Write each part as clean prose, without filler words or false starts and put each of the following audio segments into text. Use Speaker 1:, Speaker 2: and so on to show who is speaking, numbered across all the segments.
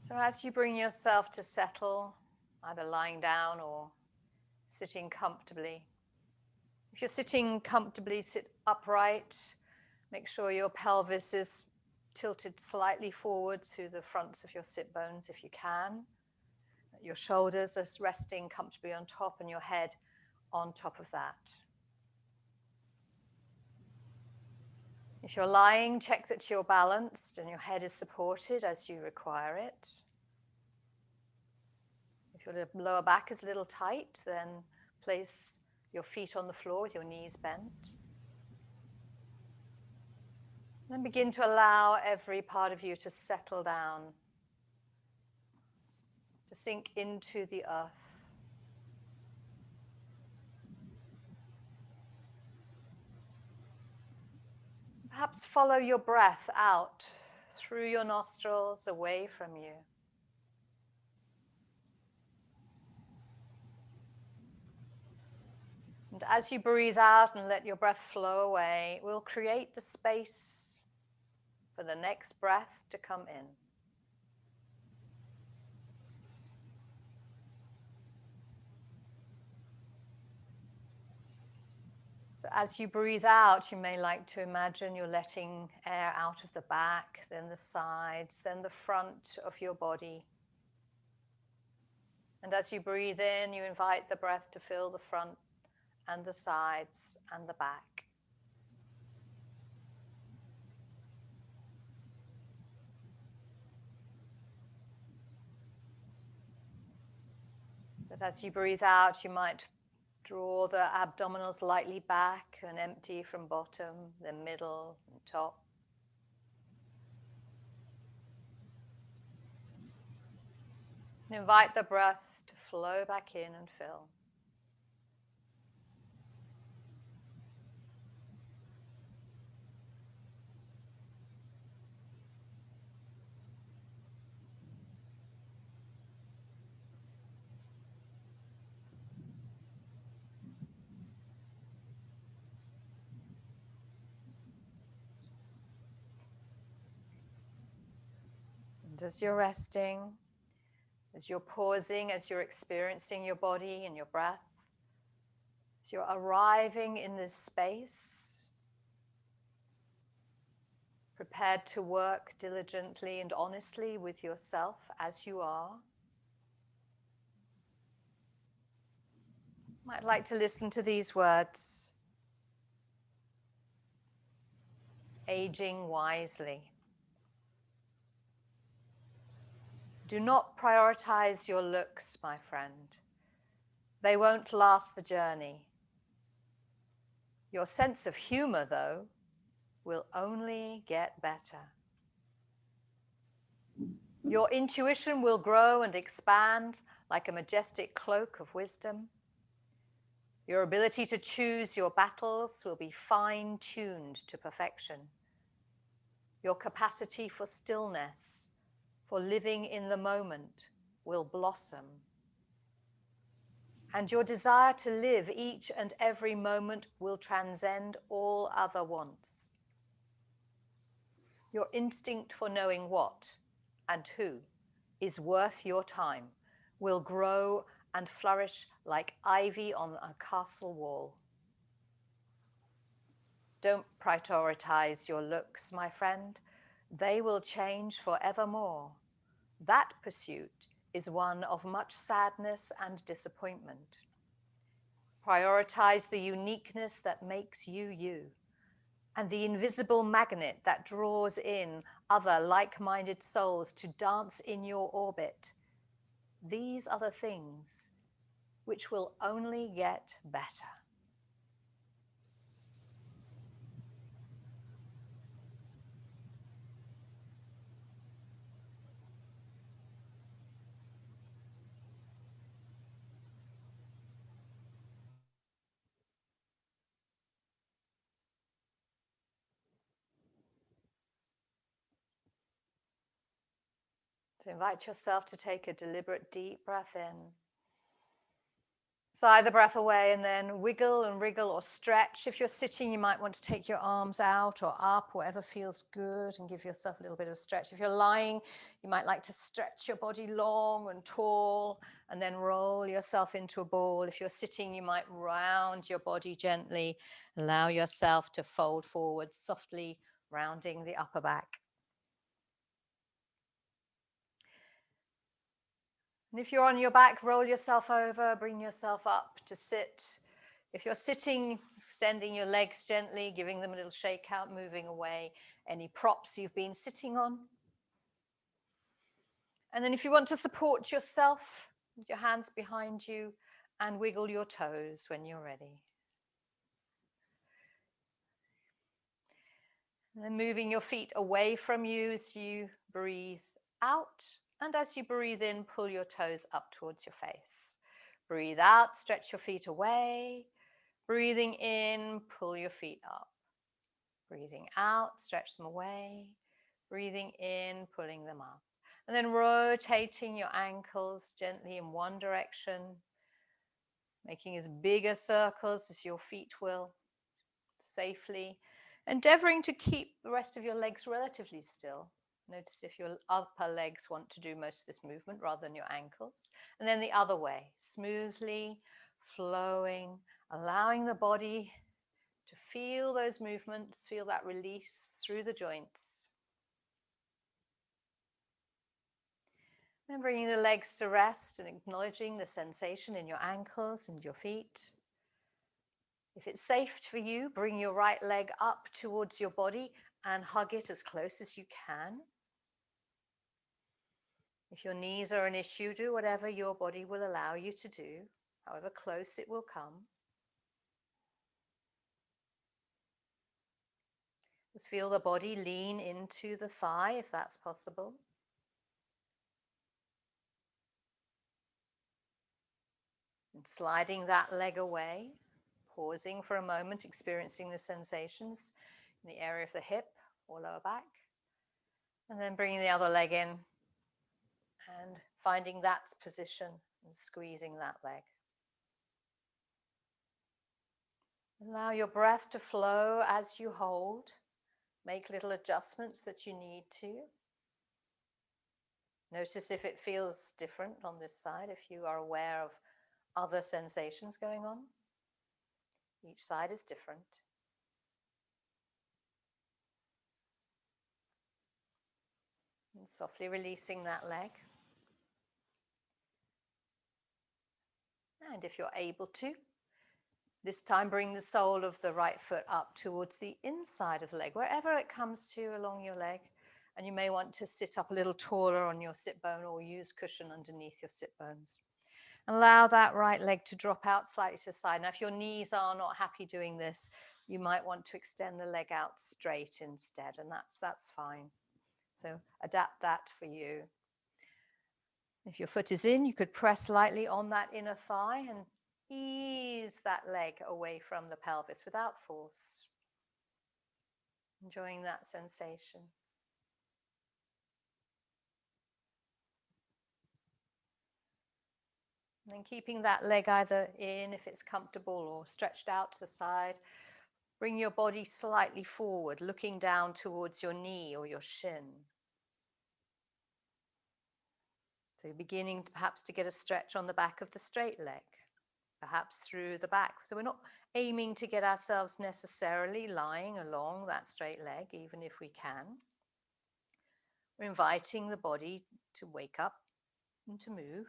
Speaker 1: So as you bring yourself to settle, either lying down or sitting comfortably. If you're sitting comfortably, sit upright. Make sure your pelvis is tilted slightly forward to the fronts of your sit bones if you can. Your shoulders are resting comfortably on top and your head on top of that. If you're lying, check that you're balanced and your head is supported as you require it. If your lower back is a little tight, then place your feet on the floor with your knees bent. Then begin to allow every part of you to settle down, to sink into the earth. Perhaps follow your breath out through your nostrils, away from you. And as you breathe out and let your breath flow away, we'll create the space for the next breath to come in. So as you breathe out, you may like to imagine you're letting air out of the back, then the sides, then the front of your body. And as you breathe in, you invite the breath to fill the front and the sides and the back. But as you breathe out, you might draw the abdominals lightly back and empty from bottom, then middle and top. And invite the breath to flow back in and fill. And as you're resting, as you're pausing, as you're experiencing your body and your breath, as you're arriving in this space, prepared to work diligently and honestly with yourself as you are, you might like to listen to these words: aging wisely. Do not prioritize your looks, my friend. They won't last the journey. Your sense of humor, though, will only get better. Your intuition will grow and expand like a majestic cloak of wisdom. Your ability to choose your battles will be fine-tuned to perfection. Your capacity for stillness, for living in the moment, will blossom. And your desire to live each and every moment will transcend all other wants. Your instinct for knowing what and who is worth your time will grow and flourish like ivy on a castle wall. Don't prioritize your looks, my friend. They will change forevermore. That pursuit is one of much sadness and disappointment. Prioritize the uniqueness that makes you you, and the invisible magnet that draws in other like-minded souls to dance in your orbit. These are the things which will only get better. So invite yourself to take a deliberate deep breath in Sigh the breath away and then wiggle and wriggle or stretch. If you're sitting, you might want to take your arms out or up, whatever feels good, and give yourself a little bit of a stretch. If you're lying, you might like to stretch your body long and tall and then roll yourself into a ball. If you're sitting, you might round your body gently. Allow yourself to fold forward, softly rounding the upper back. And if you're on your back, roll yourself over, bring yourself up to sit. If you're sitting, extending your legs gently, giving them a little shake out, moving away any props you've been sitting on. And then if you want to support yourself, with your hands behind you and wiggle your toes when you're ready. And then moving your feet away from you as you breathe out. And as you breathe in, pull your toes up towards your face. Breathe out, stretch your feet away. Breathing in, pull your feet up. Breathing out, stretch them away. Breathing in, pulling them up. And then rotating your ankles gently in one direction, making as big a circles as your feet will, safely. Endeavoring to keep the rest of your legs relatively still. Notice if your upper legs want to do most of this movement rather than your ankles. And then the other way, smoothly flowing, allowing the body to feel those movements, feel that release through the joints. Then bringing the legs to rest and acknowledging the sensation in your ankles and your feet. If it's safe for you, bring your right leg up towards your body and hug it as close as you can. If your knees are an issue, do whatever your body will allow you to do, however close it will come. Just feel the body lean into the thigh if that's possible. And sliding that leg away, pausing for a moment, experiencing the sensations in the area of the hip or lower back. And then bringing the other leg in and finding that position and squeezing that leg. Allow your breath to flow as you hold. Make little adjustments that you need to. Notice if it feels different on this side, if you are aware of other sensations going on. Each side is different. And softly releasing that leg. And if you're able to, this time bring the sole of the right foot up towards the inside of the leg, wherever it comes to along your leg. And you may want to sit up a little taller on your sit bone or use cushion underneath your sit bones. Allow that right leg to drop out slightly to the side. Now, if your knees are not happy doing this, you might want to extend the leg out straight instead, and that's fine. So adapt that for you. If your foot is in, you could press lightly on that inner thigh and ease that leg away from the pelvis without force. Enjoying that sensation. And keeping that leg either in if it's comfortable or stretched out to the side. Bring your body slightly forward, looking down towards your knee or your shin. So you're beginning perhaps to get a stretch on the back of the straight leg, perhaps through the back. So we're not aiming to get ourselves necessarily lying along that straight leg, even if we can. We're inviting the body to wake up and to move.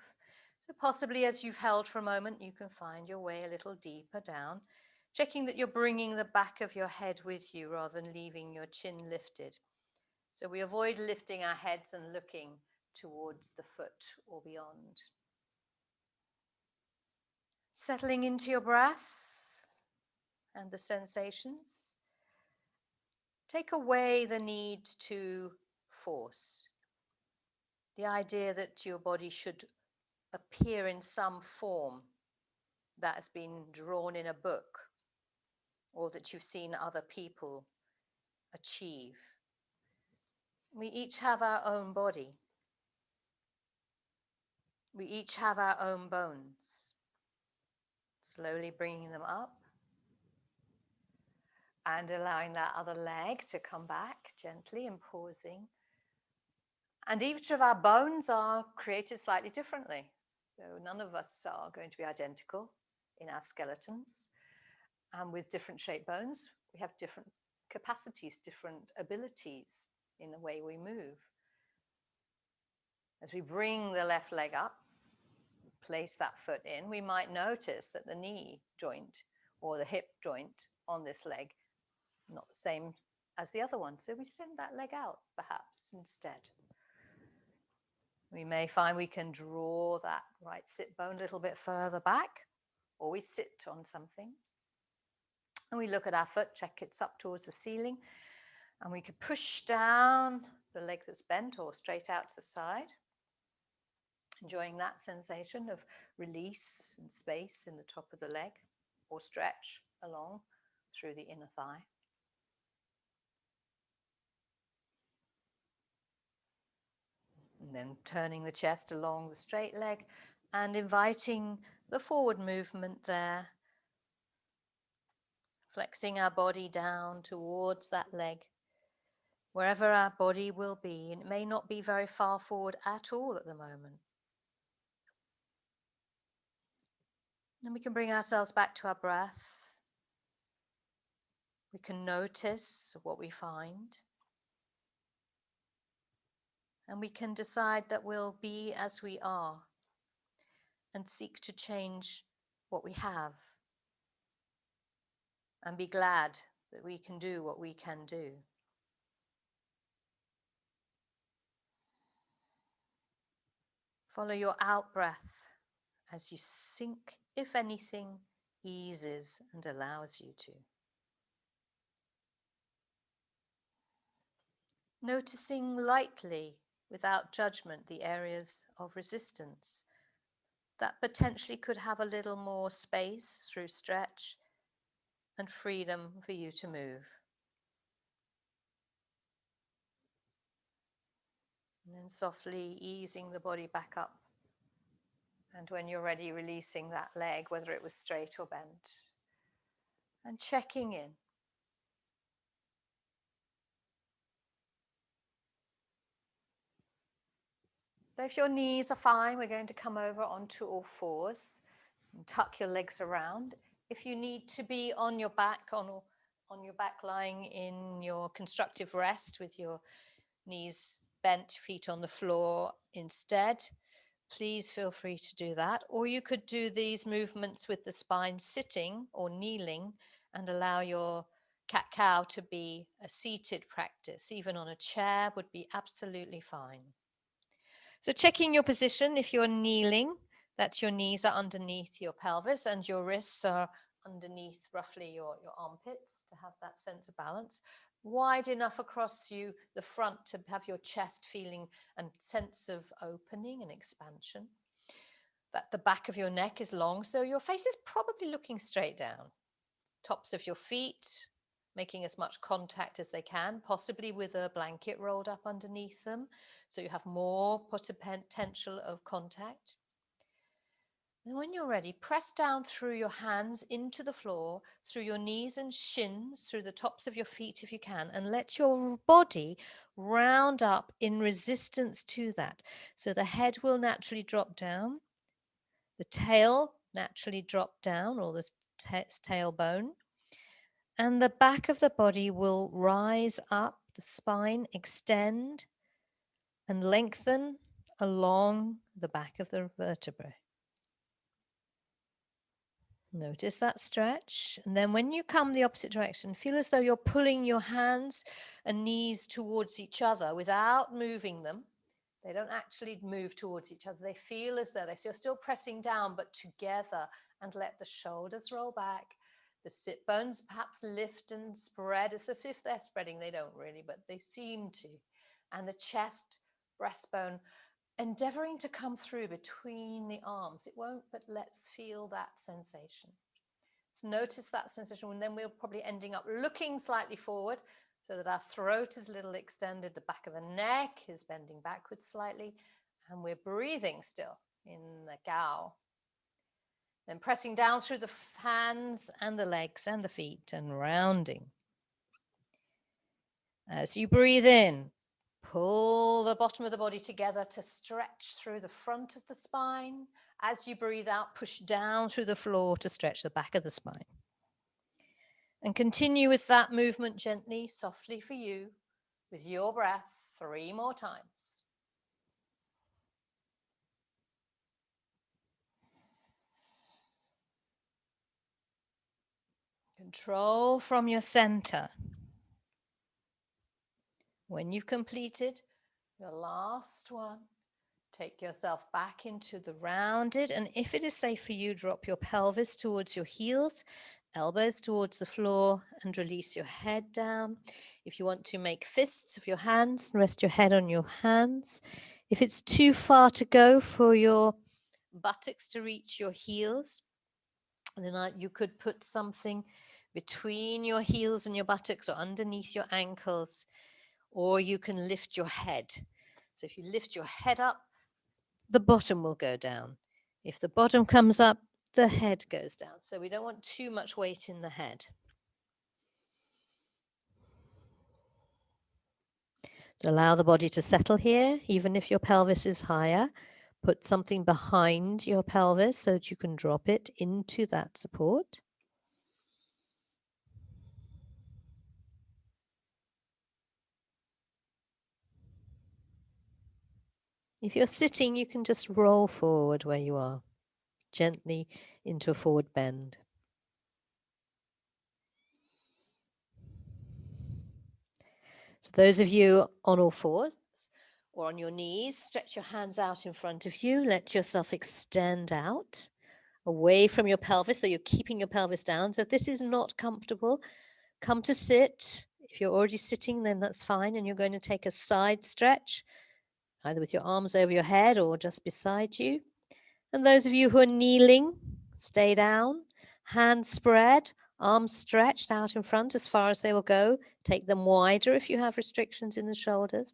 Speaker 1: So possibly as you've held for a moment, you can find your way a little deeper down, checking that you're bringing the back of your head with you rather than leaving your chin lifted. So we avoid lifting our heads and looking towards the foot or beyond. Settling into your breath and the sensations. Take away the need to force. The idea that your body should appear in some form that has been drawn in a book or that you've seen other people achieve. We each have our own body. We each have our own bones. Slowly bringing them up and allowing that other leg to come back gently and pausing. And each of our bones are created slightly differently. So none of us are going to be identical in our skeletons. And with different shaped bones, we have different capacities, different abilities in the way we move. As we bring the left leg up, place that foot in, we might notice that the knee joint or the hip joint on this leg, not the same as the other one. So we send that leg out perhaps instead. We may find we can draw that right sit bone a little bit further back, or we sit on something. And we look at our foot, check it's up towards the ceiling, and we can push down the leg that's bent or straight out to the side, enjoying that sensation of release and space in the top of the leg, or stretch along through the inner thigh. And then turning the chest along the straight leg and inviting the forward movement there, flexing our body down towards that leg, wherever our body will be. And it may not be very far forward at all at the moment. And we can bring ourselves back to our breath. We can notice what we find. And we can decide that we'll be as we are and seek to change what we have. And be glad that we can do what we can do. Follow your out breath as you sink, if anything, eases and allows you to. Noticing lightly, without judgment, the areas of resistance that potentially could have a little more space through stretch and freedom for you to move. And then softly easing the body back up. And when you're ready, releasing that leg, whether it was straight or bent. And checking in. So if your knees are fine, we're going to come over onto all fours and tuck your legs around. If you need to be on your back, on your back lying in your constructive rest with your knees bent, feet on the floor instead, please feel free to do that. Or you could do these movements with the spine sitting or kneeling and allow your cat-cow to be a seated practice. Even on a chair would be absolutely fine. So checking your position, if you're kneeling, that your knees are underneath your pelvis and your wrists are underneath roughly your armpits to have that sense of balance. Wide enough across you, the front, to have your chest feeling and sense of opening and expansion. That the back of your neck is long, so your face is probably looking straight down. Tops of your feet, making as much contact as they can, possibly with a blanket rolled up underneath them, so you have more potential of contact. And when you're ready, press down through your hands into the floor, through your knees and shins, through the tops of your feet if you can, and let your body round up in resistance to that. So the head will naturally drop down, the tail naturally drop down, or the tailbone, and the back of the body will rise up, the spine extend and lengthen along the back of the vertebrae. Notice that stretch. And then when you come the opposite direction, feel as though you're pulling your hands and knees towards each other without moving them. They don't actually move towards each other. They feel as though so you're still pressing down, but together, and let the shoulders roll back. The sit bones perhaps lift and spread as if they're spreading. They don't really, but they seem to. And the chest, breastbone, endeavoring to come through between the arms. It won't, but let's feel that sensation. Let's notice that sensation, and then we're probably ending up looking slightly forward so that our throat is a little extended, the back of the neck is bending backwards slightly, and we're breathing still in the cow. Then pressing down through the hands and the legs and the feet and rounding. As you breathe in, pull the bottom of the body together to stretch through the front of the spine. As you breathe out, push down through the floor to stretch the back of the spine. And continue with that movement gently, softly for you, with your breath 3 more times. Control from your center. When you've completed your last one, take yourself back into the rounded, and if it is safe for you, drop your pelvis towards your heels, elbows towards the floor, and release your head down. If you want to make fists of your hands, rest your head on your hands. If it's too far to go for your buttocks to reach your heels, then you could put something between your heels and your buttocks or underneath your ankles, or you can lift your head. So if you lift your head up, the bottom will go down. If the bottom comes up, the head goes down. So we don't want too much weight in the head. So allow the body to settle here, even if your pelvis is higher. Put something behind your pelvis so that you can drop it into that support. If you're sitting, you can just roll forward where you are, gently into a forward bend. So those of you on all fours or on your knees, stretch your hands out in front of you. Let yourself extend out away from your pelvis, so you're keeping your pelvis down. So if this is not comfortable, come to sit. If you're already sitting, then that's fine. And you're going to take a side stretch, either with your arms over your head or just beside you. And those of you who are kneeling, stay down, hands spread, arms stretched out in front as far as they will go. Take them wider if you have restrictions in the shoulders.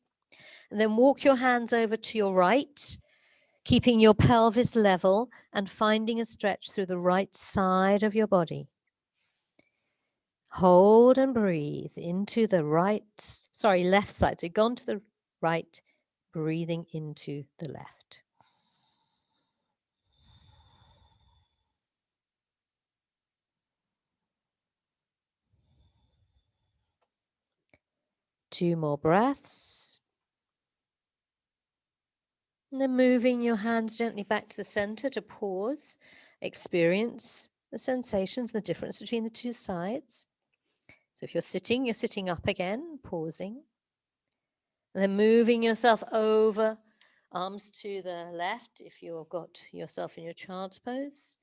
Speaker 1: And then walk your hands over to your right, keeping your pelvis level and finding a stretch through the right side of your body. Hold and breathe into the left side. So you've gone to the right, breathing into the left. Two more breaths. And then moving your hands gently back to the center to pause, experience the sensations, the difference between the two sides. So if you're sitting up again, pausing. And then moving yourself over, arms to the left if you've got yourself in your child's pose.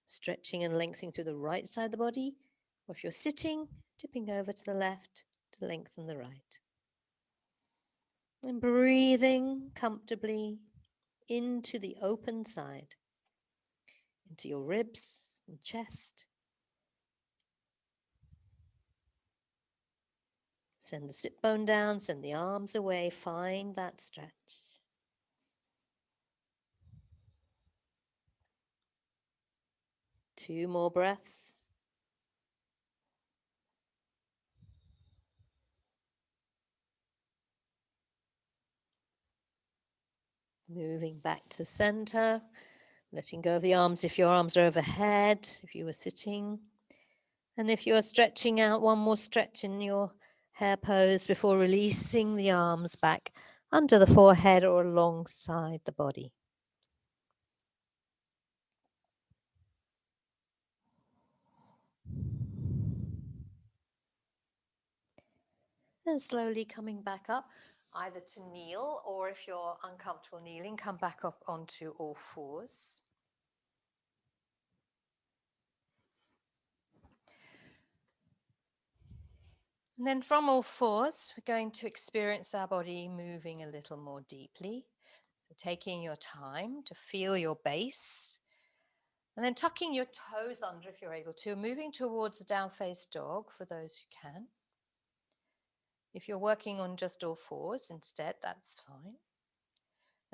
Speaker 1: Stretching and lengthening to the right side of the body. Or if you're sitting, tipping over to the left to lengthen the right. And breathing comfortably into the open side, into your ribs and chest. Send the sit bone down, send the arms away, find that stretch. Two more breaths. Moving back to the center, letting go of the arms if your arms are overhead, if you were sitting. And if you're stretching out, one more stretch in your hair pose before releasing the arms back under the forehead or alongside the body. And slowly coming back up, either to kneel, or if you're uncomfortable kneeling, come back up onto all fours. And then from all fours, we're going to experience our body moving a little more deeply. So taking your time to feel your base. And then tucking your toes under if you're able to, moving towards the down face dog for those who can. If you're working on just all fours instead, that's fine.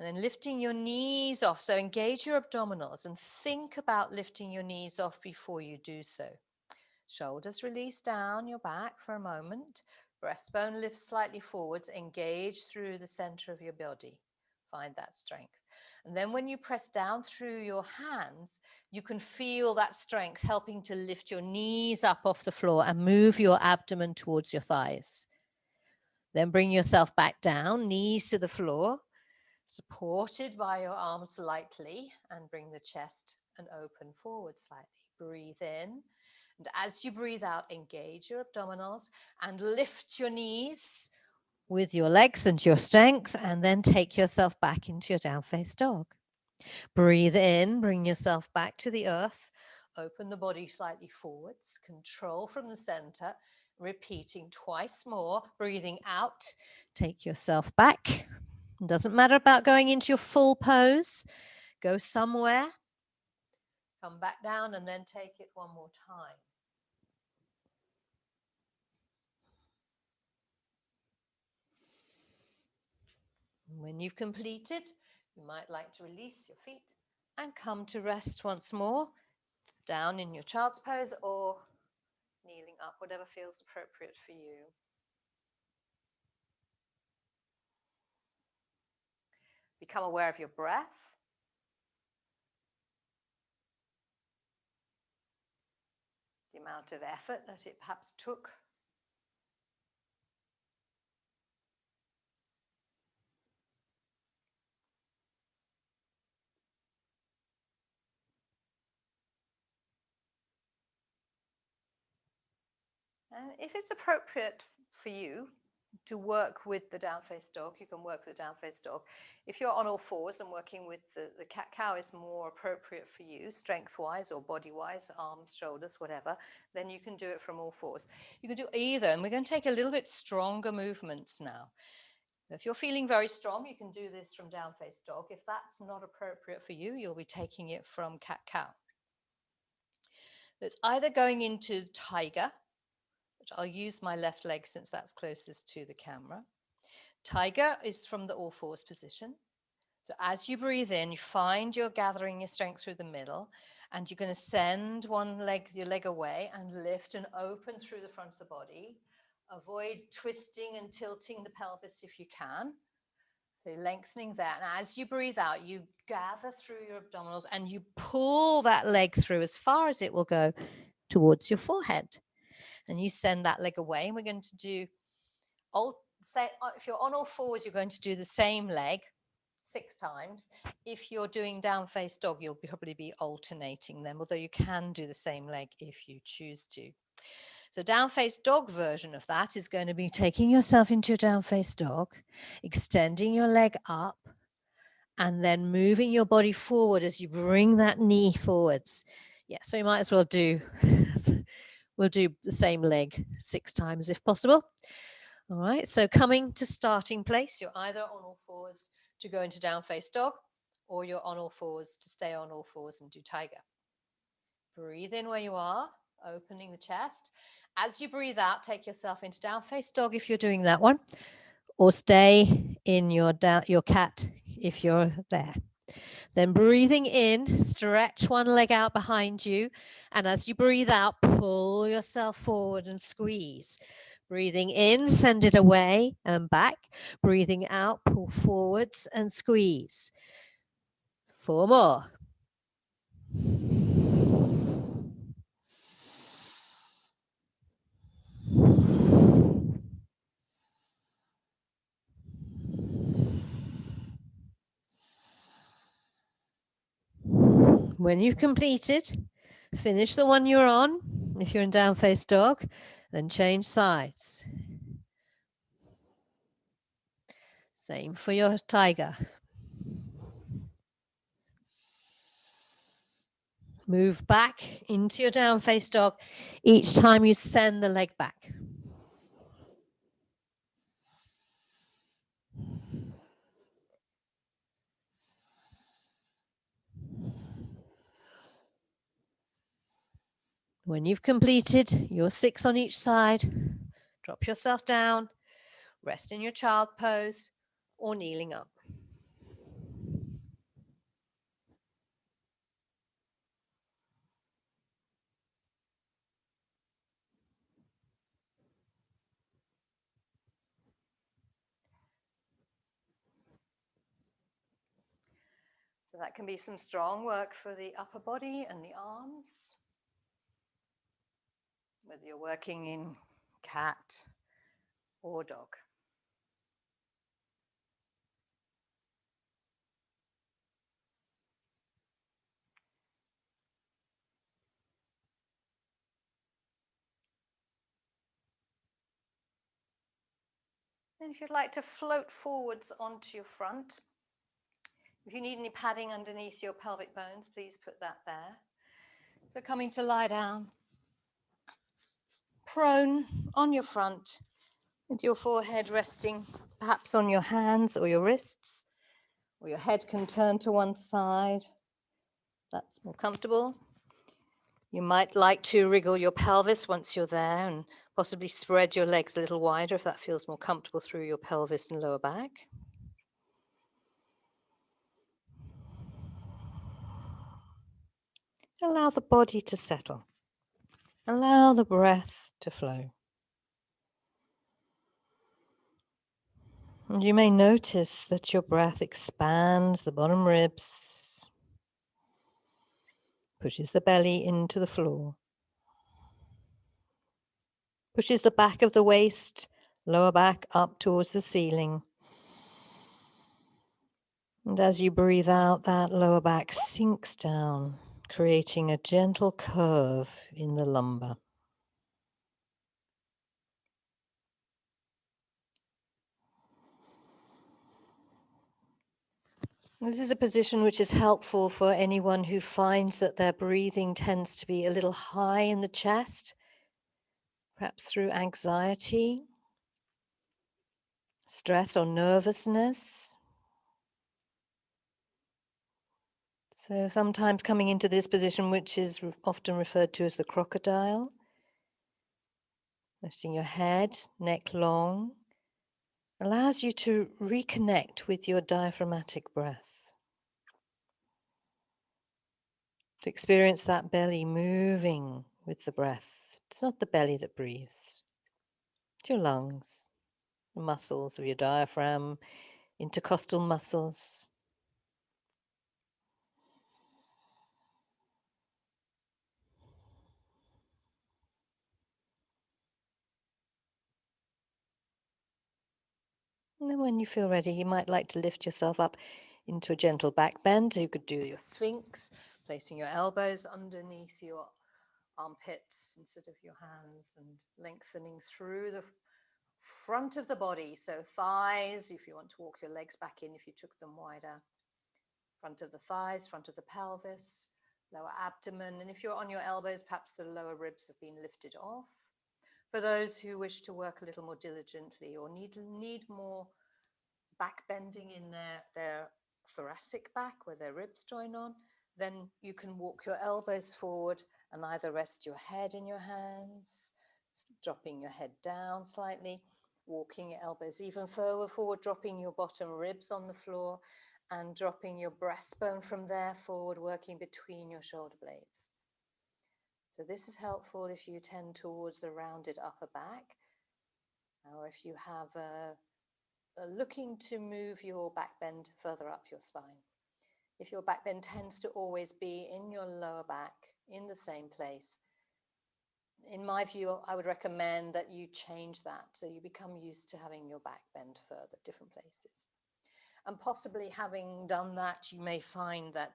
Speaker 1: And then lifting your knees off. So engage your abdominals and think about lifting your knees off before you do so. Shoulders release down your back for a moment. Breastbone lifts slightly forwards. Engage through the center of your body. Find that strength. And then when you press down through your hands, you can feel that strength helping to lift your knees up off the floor and move your abdomen towards your thighs. Then bring yourself back down, knees to the floor, supported by your arms lightly, and bring the chest and open forward slightly. Breathe in. And as you breathe out, engage your abdominals and lift your knees with your legs and your strength, and then take yourself back into your down face dog. Breathe in, bring yourself back to the earth, open the body slightly forwards, control from the center, repeating twice more, breathing out, take yourself back. It doesn't matter about going into your full pose, go somewhere, come back down and then take it one more time. When you've completed, you might like to release your feet and come to rest once more, down in your child's pose or kneeling up, whatever feels appropriate for you. Become aware of your breath. The amount of effort that it perhaps took. And if it's appropriate for you to work with the down face dog, you can work with the down face dog. If you're on all fours and working with the cat-cow is more appropriate for you, strength-wise or body-wise, arms, shoulders, whatever, then you can do it from all fours. You can do either, and we're going to take a little bit stronger movements now. If you're feeling very strong, you can do this from down face dog. If that's not appropriate for you, you'll be taking it from cat-cow. It's either going into tiger, which I'll use my left leg since that's closest to the camera. Tiger is from the all fours position. So as you breathe in, you find you're gathering your strength through the middle, and you're going to send your leg away and lift and open through the front of the body. Avoid twisting and tilting the pelvis if you can. So lengthening that. And as you breathe out, you gather through your abdominals and you pull that leg through as far as it will go towards your forehead. And you send that leg away. And we're going to do, if you're on all fours, you're going to do the same leg 6 times. If you're doing down face dog, you'll probably be alternating them, although you can do the same leg if you choose to. So down face dog version of that is going to be taking yourself into your down face dog, extending your leg up, and then moving your body forward as you bring that knee forwards. Yeah, so you might as well we'll do the same leg 6 times if possible. All right, so coming to starting place, you're either on all fours to go into down face dog, or you're on all fours to stay on all fours and do tiger. Breathe in where you are, opening the chest. As you breathe out, take yourself into down face dog if you're doing that one, or stay in your cat if you're there. Then breathing in, stretch one leg out behind you, and as you breathe out, pull yourself forward and squeeze. Breathing in, send it away and back. Breathing out, pull forwards and squeeze. 4 more. When you've completed, finish the one you're on. If you're in down face dog, then change sides. Same for your tiger. Move back into your down face dog each time you send the leg back. When you've completed your 6 on each side, drop yourself down, rest in your child pose or kneeling up. So that can be some strong work for the upper body and the arms, whether you're working in cat or dog. Then if you'd like to float forwards onto your front, if you need any padding underneath your pelvic bones, please put that there. So coming to lie down, prone on your front, with your forehead resting perhaps on your hands or your wrists, or your head can turn to one side. That's more comfortable. You might like to wriggle your pelvis once you're there and possibly spread your legs a little wider if that feels more comfortable through your pelvis and lower back. Allow the body to settle. Allow the breath to flow. And you may notice that your breath expands the bottom ribs, pushes the belly into the floor, pushes the back of the waist, lower back up towards the ceiling. And as you breathe out, that lower back sinks down, creating a gentle curve in the lumbar. This is a position which is helpful for anyone who finds that their breathing tends to be a little high in the chest, perhaps through anxiety, stress or nervousness. So sometimes coming into this position, which is often referred to as the crocodile, resting your head, neck long, allows you to reconnect with your diaphragmatic breath. To experience that belly moving with the breath. It's not the belly that breathes. It's your lungs, the muscles of your diaphragm, intercostal muscles. And then when you feel ready, you might like to lift yourself up into a gentle back bend. You could do your Sphinx, placing your elbows underneath your armpits instead of your hands and lengthening through the front of the body. So thighs, if you want to walk your legs back in, if you took them wider. Front of the thighs, front of the pelvis, lower abdomen. And if you're on your elbows, perhaps the lower ribs have been lifted off. For those who wish to work a little more diligently or need more back bending in their thoracic back where their ribs join on, then you can walk your elbows forward and either rest your head in your hands, dropping your head down slightly, walking your elbows even further forward, dropping your bottom ribs on the floor and dropping your breastbone from there forward, working between your shoulder blades. So this is helpful if you tend towards the rounded upper back, or if you have looking to move your back bend further up your spine. If your back bend tends to always be in your lower back, in the same place, in my view, I would recommend that you change that so you become used to having your back bend further, different places. And possibly having done that, you may find that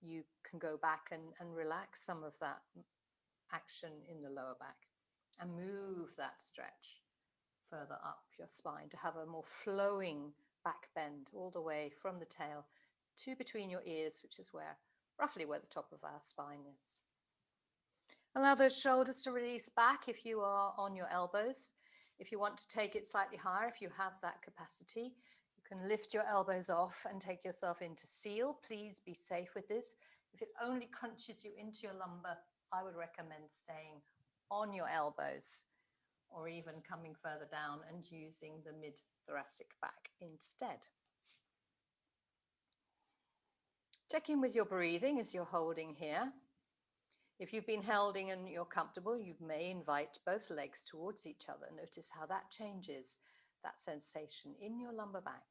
Speaker 1: you can go back and relax some of that action in the lower back and move that stretch further up your spine to have a more flowing back bend all the way from the tail to between your ears, which is roughly where the top of our spine is. Allow those shoulders to release back if you are on your elbows. If you want to take it slightly higher, if you have that capacity, you can lift your elbows off and take yourself into seal. Please be safe with this. If it only crunches you into your lumbar, I would recommend staying on your elbows or even coming further down and using the mid-thoracic back instead. Check in with your breathing as you're holding here. If you've been holding and you're comfortable, you may invite both legs towards each other. Notice how that changes that sensation in your lumbar back.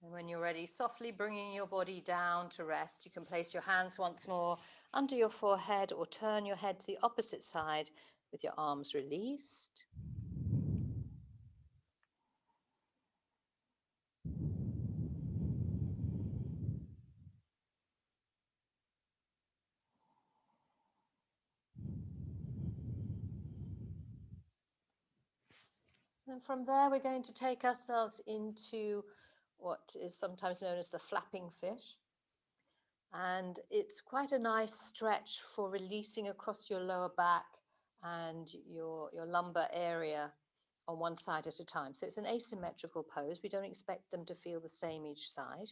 Speaker 1: And when you're ready, softly bringing your body down to rest, you can place your hands once more under your forehead or turn your head to the opposite side with your arms released. And from there, we're going to take ourselves into what is sometimes known as the flapping fish. And it's quite a nice stretch for releasing across your lower back and your lumbar area on one side at a time. So it's an asymmetrical pose. We don't expect them to feel the same each side.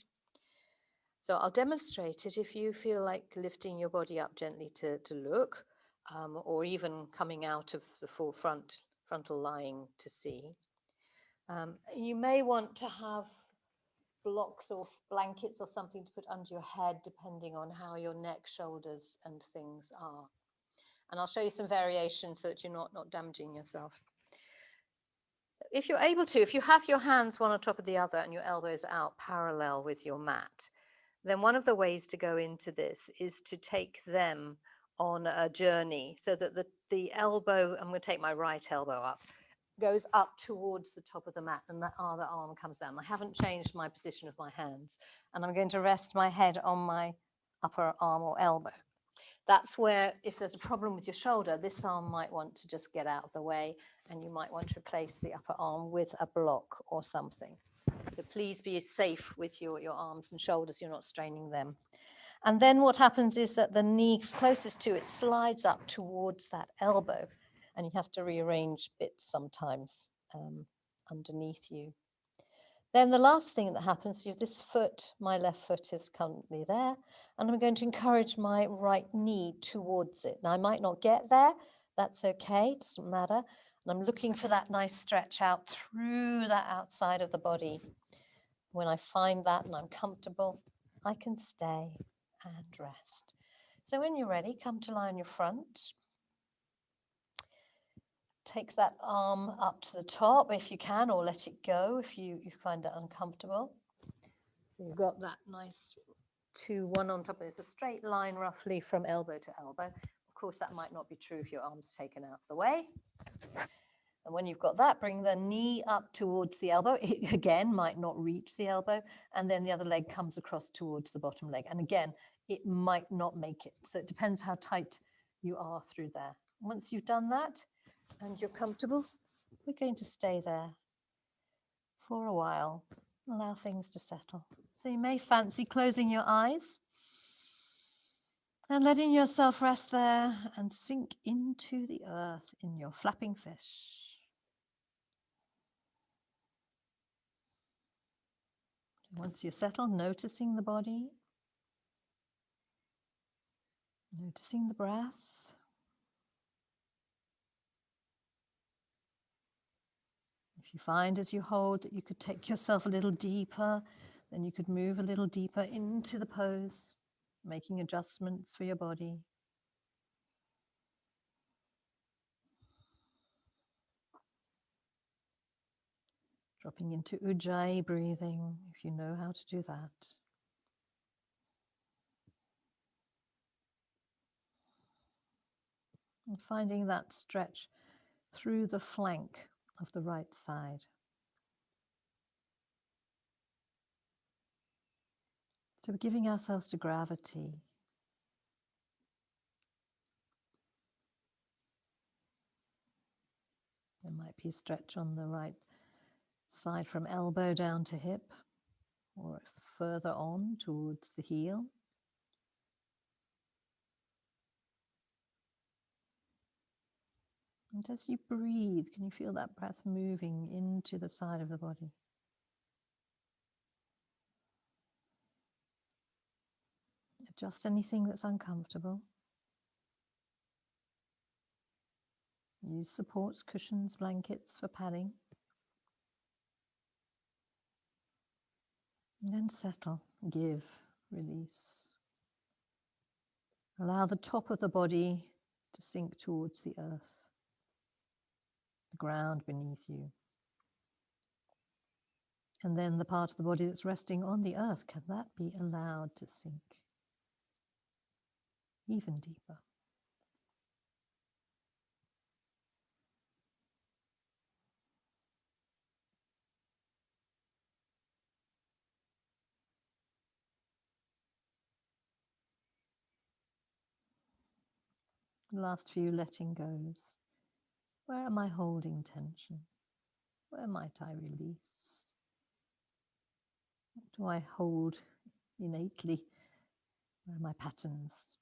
Speaker 1: So I'll demonstrate it if you feel like lifting your body up gently to look, or even coming out of the full frontal lying to see. You may want to have blocks or blankets or something to put under your head, depending on how your neck, shoulders, and things are. And I'll show you some variations so that you're not damaging yourself. If you're able to, if you have your hands one on top of the other and your elbows out parallel with your mat, then one of the ways to go into this is to take them on a journey so that the elbow, I'm going to take my right elbow up, goes up towards the top of the mat and the other arm comes down. I haven't changed my position of my hands, and I'm going to rest my head on my upper arm or elbow. That's where, if there's a problem with your shoulder, this arm might want to just get out of the way, and you might want to replace the upper arm with a block or something. So please be safe with your arms and shoulders, you're not straining them. And then what happens is that the knee closest to it slides up towards that elbow, and you have to rearrange bits sometimes underneath you. Then the last thing that happens is this foot, my left foot is currently there, and I'm going to encourage my right knee towards it. Now I might not get there, that's okay, doesn't matter. And I'm looking for that nice stretch out through that outside of the body. When I find that and I'm comfortable, I can stay and rest. So when you're ready, come to lie on your front. Take that arm up to the top if you can, or let it go if you find it uncomfortable. So you've got that nice 2-1 on top. It's a straight line roughly from elbow to elbow. Of course, that might not be true if your arm's taken out of the way. And when you've got that, bring the knee up towards the elbow. It, again, might not reach the elbow. And then the other leg comes across towards the bottom leg. And again, it might not make it. So it depends how tight you are through there. Once you've done that and you're comfortable, we're going to stay there for a while. Allow things to settle. So you may fancy closing your eyes and letting yourself rest there and sink into the earth in your flapping fish. Once you're settled, noticing the body, noticing the breath. If you find as you hold that you could take yourself a little deeper, then you could move a little deeper into the pose, making adjustments for your body. Dropping into Ujjayi breathing, if you know how to do that. And finding that stretch through the flank of the right side. So we're giving ourselves to gravity. There might be a stretch on the right side from elbow down to hip, or further on towards the heel. And as you breathe, can you feel that breath moving into the side of the body? Adjust anything that's uncomfortable. Use supports, cushions, blankets for padding. And then settle, give, release. Allow the top of the body to sink towards the earth, the ground beneath you.
Speaker 2: And then the part of the body that's resting on the earth, can that be allowed to sink even deeper? The last few letting goes. Where am I holding tension? Where might I release? What do I hold innately? Where are my patterns?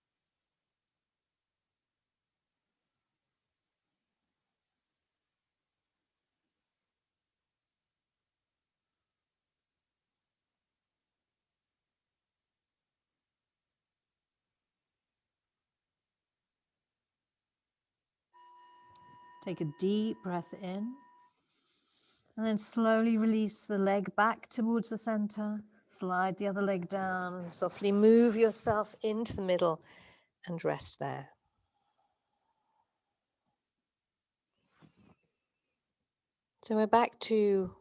Speaker 2: Take a deep breath in. And then slowly release the leg back towards the center. Slide the other leg down and softly move yourself into the middle and rest there. So we're back to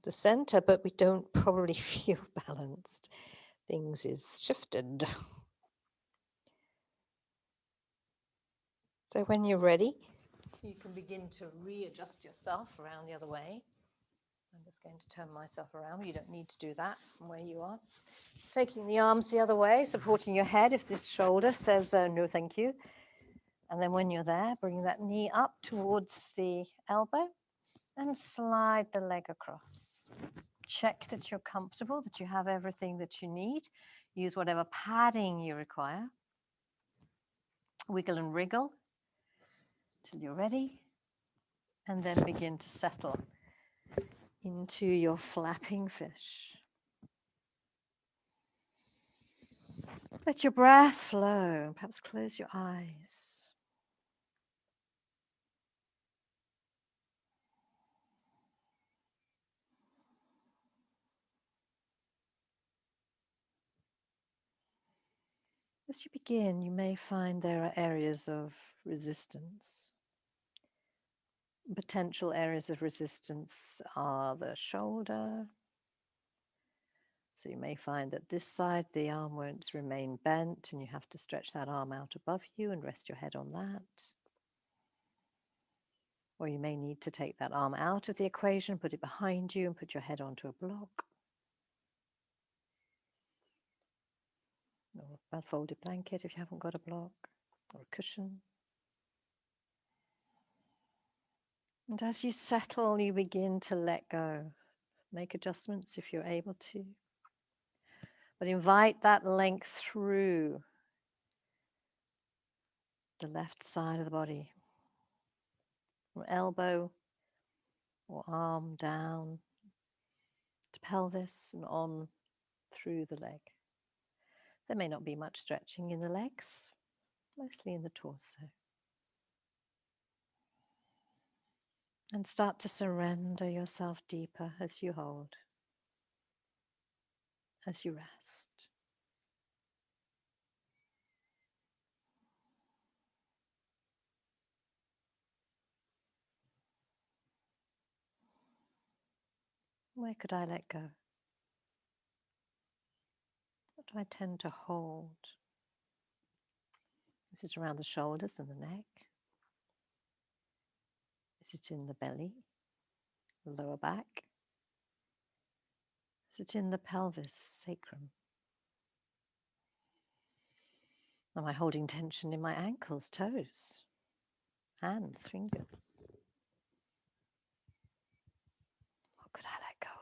Speaker 2: the center, but we don't probably feel balanced. Things is shifted. So when you're ready, you can begin to readjust yourself around the other way. I'm just going to turn myself around. You don't need to do that from where you are. Taking the arms the other way, supporting your head if this shoulder says no thank you. And then when you're there, bring that knee up towards the elbow and slide the leg across. Check that you're comfortable, that you have everything that you need. Use whatever padding you require. Wiggle and wriggle till you're ready. And then begin to settle into your flapping fish. Let your breath flow. Perhaps close your eyes. As you begin, you may find there are areas of resistance. Potential areas of resistance are the shoulder. So you may find that this side, the arm won't remain bent and you have to stretch that arm out above you and rest your head on that. Or you may need to take that arm out of the equation, put it behind you and put your head onto a block. Or a folded blanket if you haven't got a block, or a cushion. And as you settle, you begin to let go. Make adjustments if you're able to. But invite that length through the left side of the body. From elbow or arm down to pelvis and on through the leg. There may not be much stretching in the legs, mostly in the torso. And start to surrender yourself deeper as you hold, as you rest. Where could I let go? What do I tend to hold? Is it around the shoulders and the neck? Is it in the belly, the lower back? Is it in the pelvis, sacrum? Am I holding tension in my ankles, toes, hands, fingers? What could I let go of?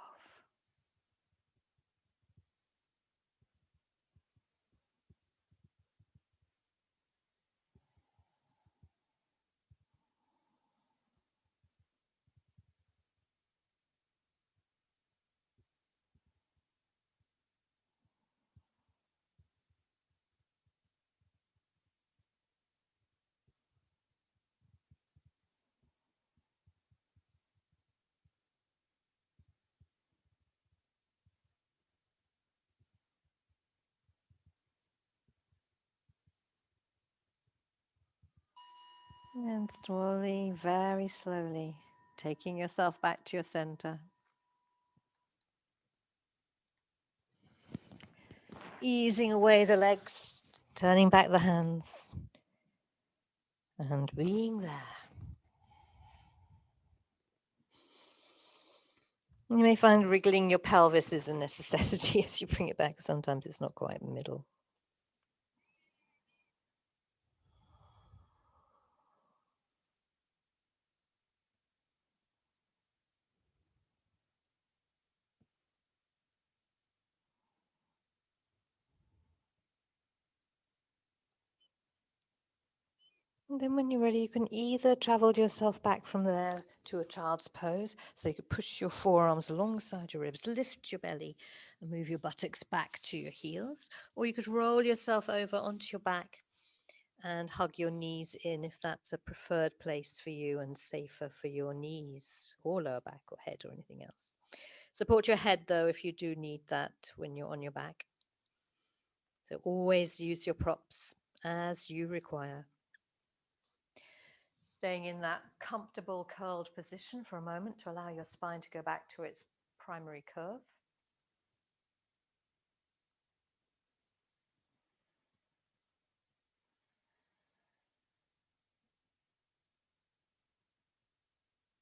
Speaker 2: And slowly, very slowly, taking yourself back to your center. Easing away the legs, turning back the hands, and being there. You may find wriggling your pelvis is a necessity as you bring it back. Sometimes it's not quite in the middle. And then when you're ready, you can either travel yourself back from there to a child's pose. So you could push your forearms alongside your ribs, lift your belly, and move your buttocks back to your heels. Or you could roll yourself over onto your back and hug your knees in if that's a preferred place for you and safer for your knees or lower back or head or anything else. Support your head though if you do need that when you're on your back. So always use your props as you require. Staying in that comfortable curled position for a moment to allow your spine to go back to its primary curve.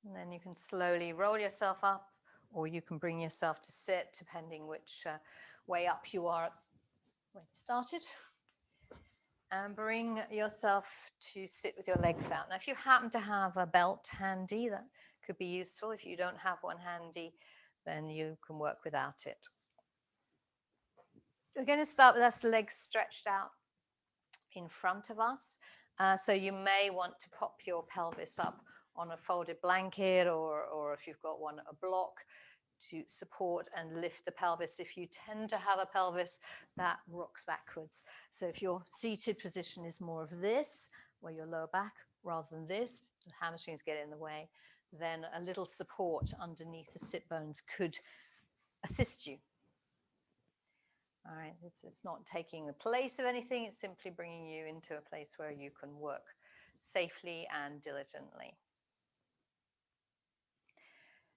Speaker 2: And then you can slowly roll yourself up, or you can bring yourself to sit, depending which way up you are when you started. And bring yourself to sit with your legs out. Now, if you happen to have a belt handy, that could be useful. If you don't have one handy, then you can work without it. We're going to start with us legs stretched out in front of us. So you may want to pop your pelvis up on a folded blanket, or if you've got one, a block to support and lift the pelvis. If you tend to have a pelvis that rocks backwards. So if your seated position is more of this, where your lower back, rather than this, the hamstrings get in the way, then a little support underneath the sit bones could assist you. All right, it's not taking the place of anything, it's simply bringing you into a place where you can work safely and diligently.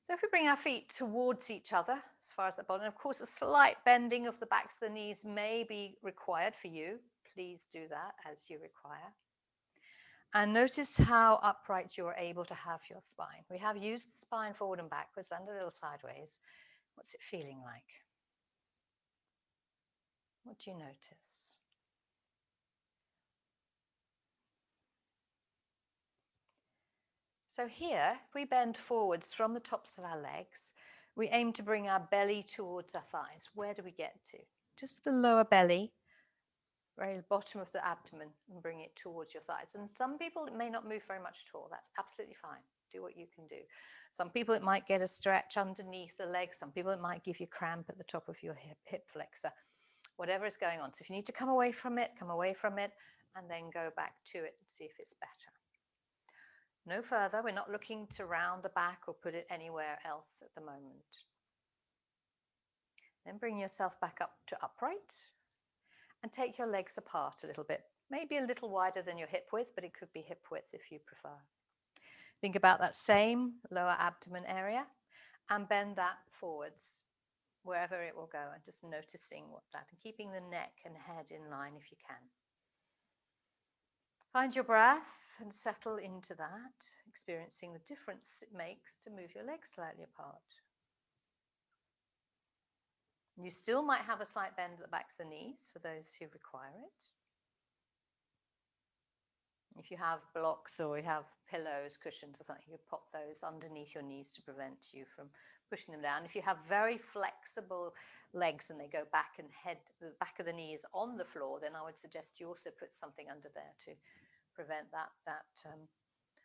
Speaker 2: So if we bring our feet towards each other, as far as the bottom, of course, a slight bending of the backs of the knees may be required for you. Please do that as you require. And notice how upright you're able to have your spine. We have used the spine forward and backwards and a little sideways. What's it feeling like? What do you notice? So here, if we bend forwards from the tops of our legs, we aim to bring our belly towards our thighs. Where do we get to? Just the lower belly, very bottom of the abdomen, and bring it towards your thighs. And some people, it may not move very much at all. That's absolutely fine. Do what you can do. Some people, it might get a stretch underneath the legs. Some people, it might give you cramp at the top of your hip flexor. Whatever is going on. So if you need to come away from it, and then go back to it and see if it's better. No further. We're not looking to round the back or put it anywhere else at the moment. Then bring yourself back up to upright and take your legs apart a little bit. Maybe a little wider than your hip width, but it could be hip width if you prefer. Think about that same lower abdomen area and bend that forwards wherever it will go, and just noticing what that, and keeping the neck and head in line if you can. Find your breath and settle into that, experiencing the difference it makes to move your legs slightly apart. You still might have a slight bend at the backs of the knees for those who require it. If you have blocks or you have pillows, cushions or something, you pop those underneath your knees to prevent you from pushing them down. If you have very flexible legs and they go back and head, the back of the knee is on the floor, then I would suggest you also put something under there to prevent that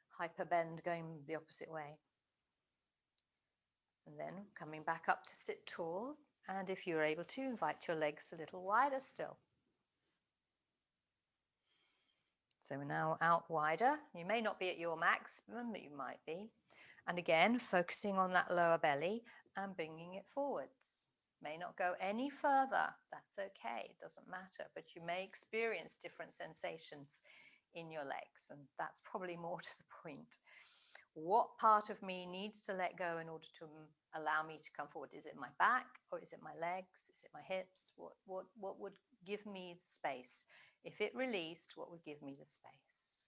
Speaker 2: hyper bend going the opposite way. And then coming back up to sit tall, and if you're able to, invite your legs a little wider still. So we're now out wider. You may not be at your maximum, but you might be. And again, focusing on that lower belly and bringing it forwards. May not go any further. That's okay. It doesn't matter. But you may experience different sensations in your legs, and that's probably more to the point.
Speaker 1: What part of me needs to let go in order to allow me to come forward? Is it my back, or is it my legs? Is it my hips? What would give me the space? If it released, what would give me the space?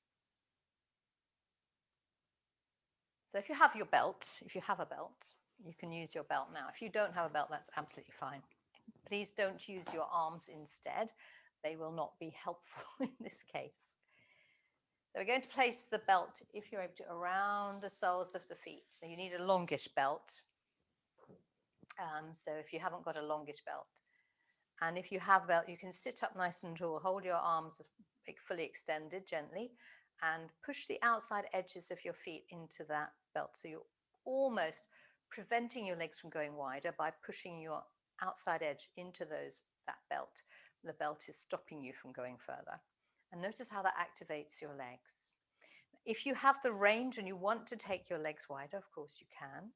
Speaker 1: So if you have your belt, if you have a belt, you can use your belt now. If you don't have a belt, that's absolutely fine. Please don't use your arms instead. They will not be helpful in this case. So we're going to place the belt, if you're able to, around the soles of the feet. So you need a longish belt. So if you haven't got a longish belt, and if you have a belt, you can sit up nice and tall, hold your arms fully extended gently, and push the outside edges of your feet into that belt. So you're almost preventing your legs from going wider by pushing your outside edge into that belt. The belt is stopping you from going further. And notice how that activates your legs. If you have the range and you want to take your legs wider, of course you can.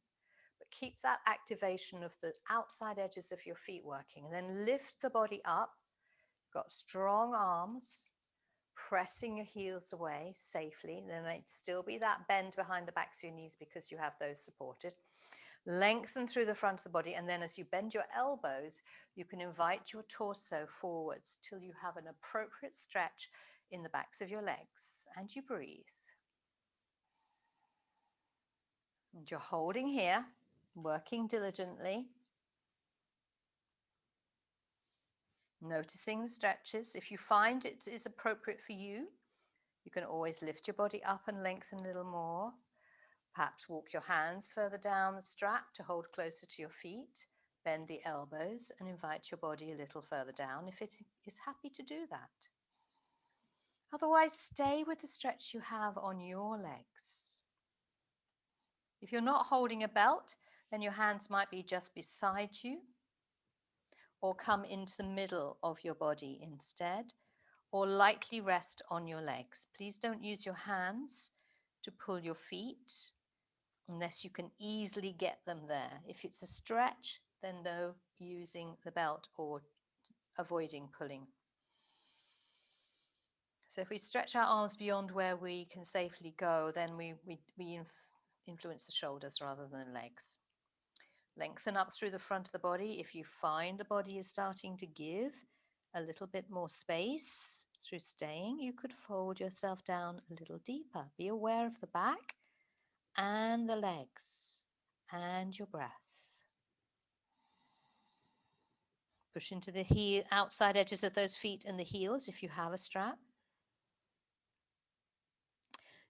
Speaker 1: But keep that activation of the outside edges of your feet working, and then lift the body up. Got strong arms, pressing your heels away safely. There might still be that bend behind the backs of your knees because you have those supported. Lengthen through the front of the body, and then as you bend your elbows, you can invite your torso forwards till you have an appropriate stretch in the backs of your legs, and you breathe. And you're holding here, working diligently, noticing the stretches. If you find it is appropriate for you, you can always lift your body up and lengthen a little more. Perhaps walk your hands further down the strap to hold closer to your feet. Bend the elbows and invite your body a little further down if it is happy to do that. Otherwise, stay with the stretch you have on your legs. If you're not holding a belt, then your hands might be just beside you, or come into the middle of your body instead, or lightly rest on your legs. Please don't use your hands to pull your feet unless you can easily get them there. If it's a stretch, then no using the belt or avoiding pulling. So if we stretch our arms beyond where we can safely go, then we influence the shoulders rather than legs. Lengthen up through the front of the body. If you find the body is starting to give a little bit more space through staying, you could fold yourself down a little deeper. Be aware of the back and the legs and your breath. Push into the outside edges of those feet and the heels if you have a strap.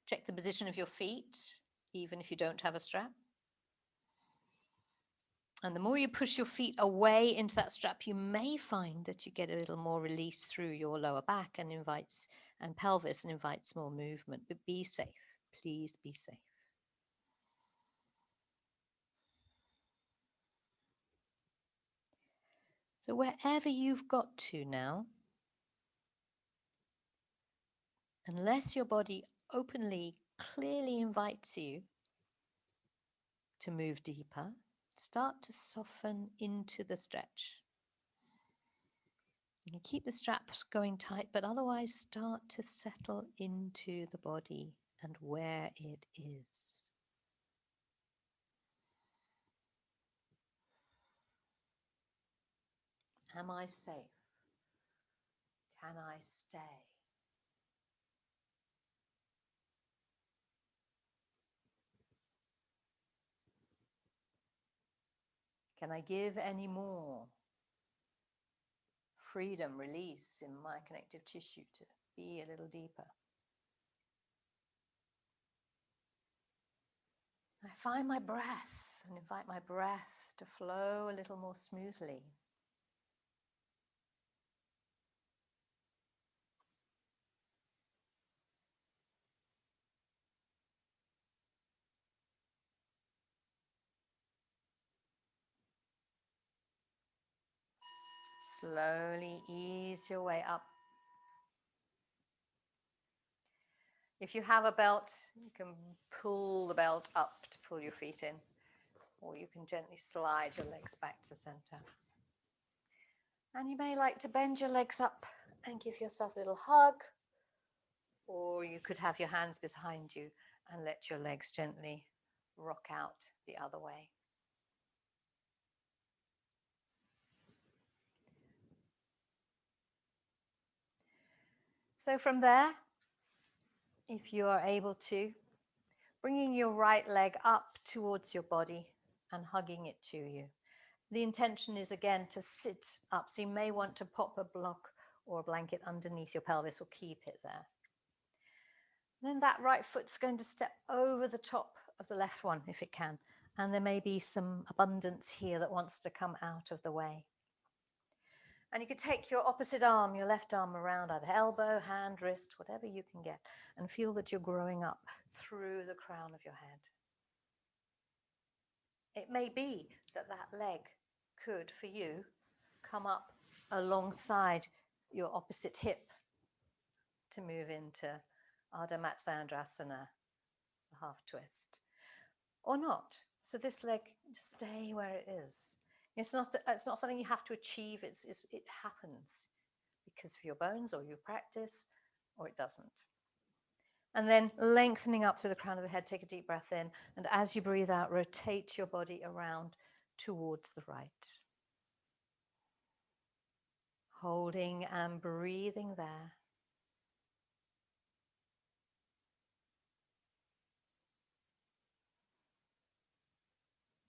Speaker 1: Check the position of your feet, even if you don't have a strap. And the more you push your feet away into that strap, you may find that you get a little more release through your lower back and pelvis and invites more movement. But be safe. Please be safe. So wherever you've got to now, unless your body openly, clearly invites you to move deeper, start to soften into the stretch. You can keep the straps going tight, but otherwise start to settle into the body and where it is. Am I safe? Can I stay? Can I give any more? Freedom, release in my connective tissue to be a little deeper. I find my breath and invite my breath to flow a little more smoothly. Slowly ease your way up. If you have a belt, you can pull the belt up to pull your feet in, or you can gently slide your legs back to center. And you may like to bend your legs up and give yourself a little hug, or you could have your hands behind you And let your legs gently rock out the other way. So from there, if you are able to, bringing your right leg up towards your body and hugging it to you. The intention is again to sit up. So you may want to pop a block or a blanket underneath your pelvis or keep it there. Then that right foot's going to step over the top of the left one if it can. And there may be some abundance here that wants to come out of the way. And you could take your opposite arm, your left arm, around either elbow, hand, wrist, whatever you can get, and feel that you're growing up through the crown of your head. It may be that that leg could, for you, come up alongside your opposite hip to move into Ardha Matsyendrasana, the half twist, or not. So this leg, just stay where it is. It's not something you have to achieve. It happens because of your bones or your practice, or it doesn't. And then lengthening up through the crown of the head, take a deep breath in. And as you breathe out, rotate your body around towards the right. Holding and breathing there.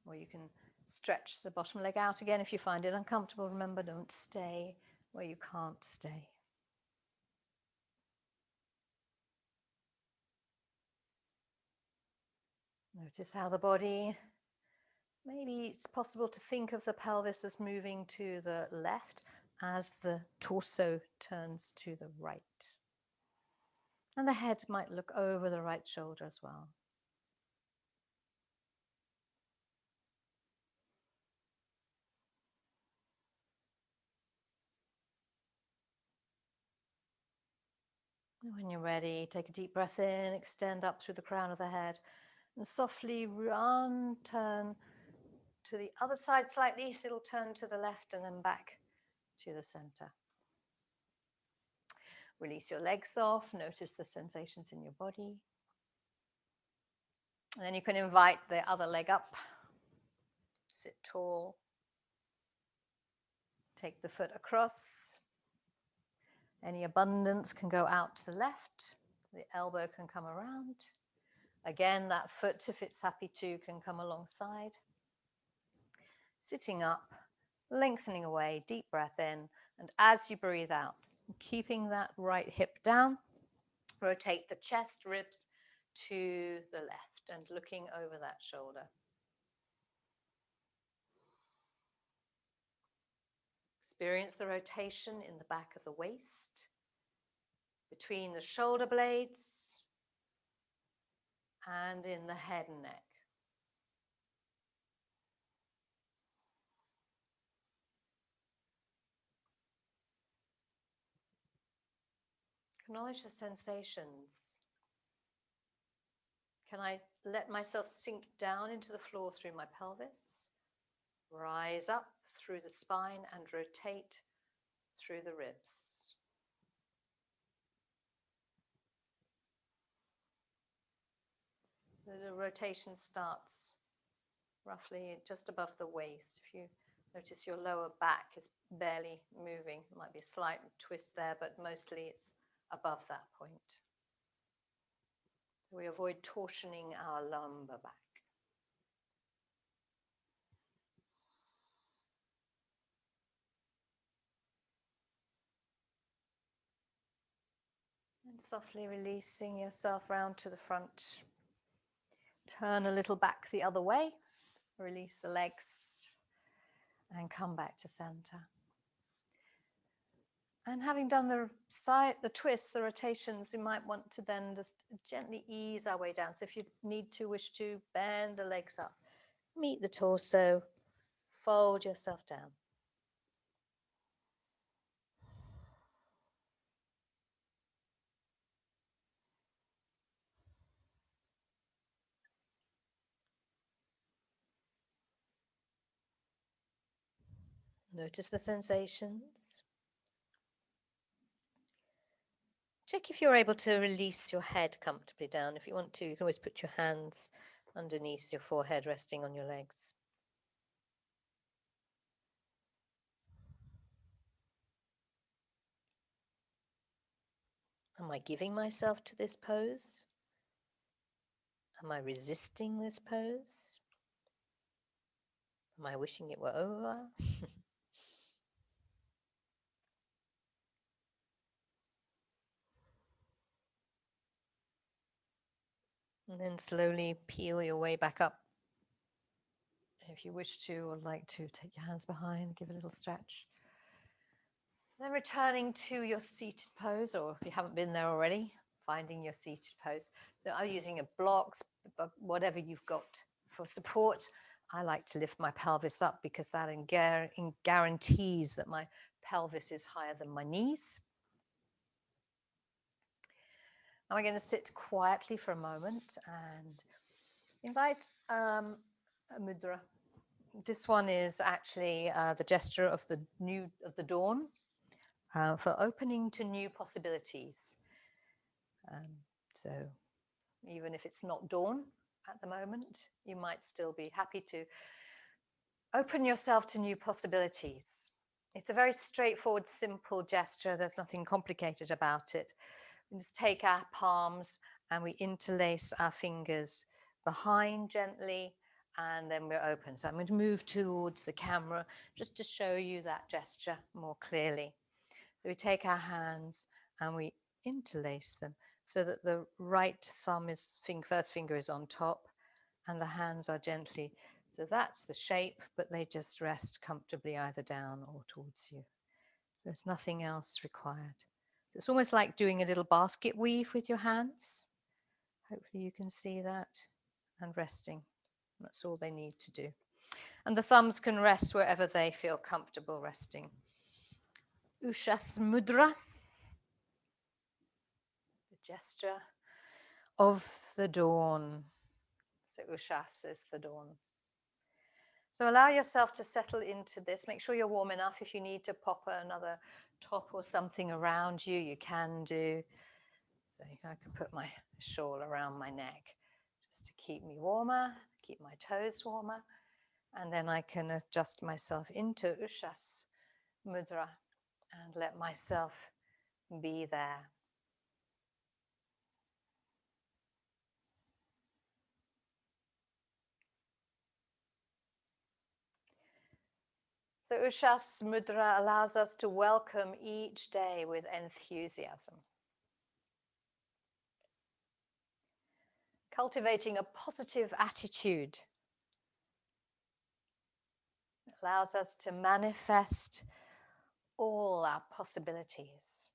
Speaker 1: Or you can stretch the bottom leg out again if you find it uncomfortable. Remember, don't stay where you can't stay. Notice how the body, maybe it's possible to think of the pelvis as moving to the left as the torso turns to the right. And the head might look over the right shoulder as well. When you're ready, take a deep breath in, extend up through the crown of the head, and softly turn to the other side slightly, little turn to the left and then back to the center. Release your legs off, notice the sensations in your body. And then you can invite the other leg up, sit tall, take the foot across. Any abundance can go out to the left, the elbow can come around. Again, that foot, if it's happy to, can come alongside. Sitting up, lengthening away, deep breath in, and as you breathe out, keeping that right hip down, rotate the chest, ribs to the left and looking over that shoulder. Experience the rotation in the back of the waist, between the shoulder blades, and in the head and neck. Acknowledge the sensations. Can I let myself sink down into the floor through my pelvis? Rise up through the spine and rotate through the ribs. The rotation starts roughly just above the waist. If you notice your lower back is barely moving, there might be a slight twist there, but mostly it's above that point. We avoid torsioning our lumbar back. And softly releasing yourself round to the front. Turn a little back the other way. Release the legs and come back to center. And having done the twists, the rotations, we might want to then just gently ease our way down. So if you wish to, bend the legs up, meet the torso, fold yourself down. Notice the sensations.
Speaker 2: Check if you're able to release your head comfortably down. If you want to, you can always put your hands underneath your forehead, resting on your legs. Am I giving myself to this pose? Am I resisting this pose? Am I wishing it were over? And then slowly peel your way back up. If you wish to or like to, take your hands behind, give a little stretch. Then returning to your seated pose, or if you haven't been there already, finding your seated pose. So I'm using a block, whatever you've got for support. I like to lift my pelvis up because that guarantees that my pelvis is higher than my knees. Now we're going to sit quietly for a moment and invite a mudra. This one is actually the gesture of the dawn for opening to new possibilities. So even if it's not dawn at the moment, you might still be happy to open yourself to new possibilities. It's a very straightforward, simple gesture. There's nothing complicated about it. We just take our palms and we interlace our fingers behind gently, and then we're open. So I'm going to move towards the camera just to show you that gesture more clearly. So we take our hands and we interlace them so that the right thumb first finger is on top and the hands are gently. So that's the shape, but they just rest comfortably either down or towards you. So there's nothing else required. It's almost like doing a little basket weave with your hands. Hopefully you can see that, and resting. That's all they need to do. And the thumbs can rest wherever they feel comfortable resting. Ushas Mudra, the gesture of the dawn. So Ushas is the dawn. So allow yourself to settle into this. Make sure you're warm enough. If you need to pop another top or something around you, you can do. So I can put my shawl around my neck just to keep me warmer, keep my toes warmer. And then I can adjust myself into Ushas Mudra and let myself be there. So Ushas Mudra allows us to welcome each day with enthusiasm. Cultivating a positive attitude allows us to manifest all our possibilities.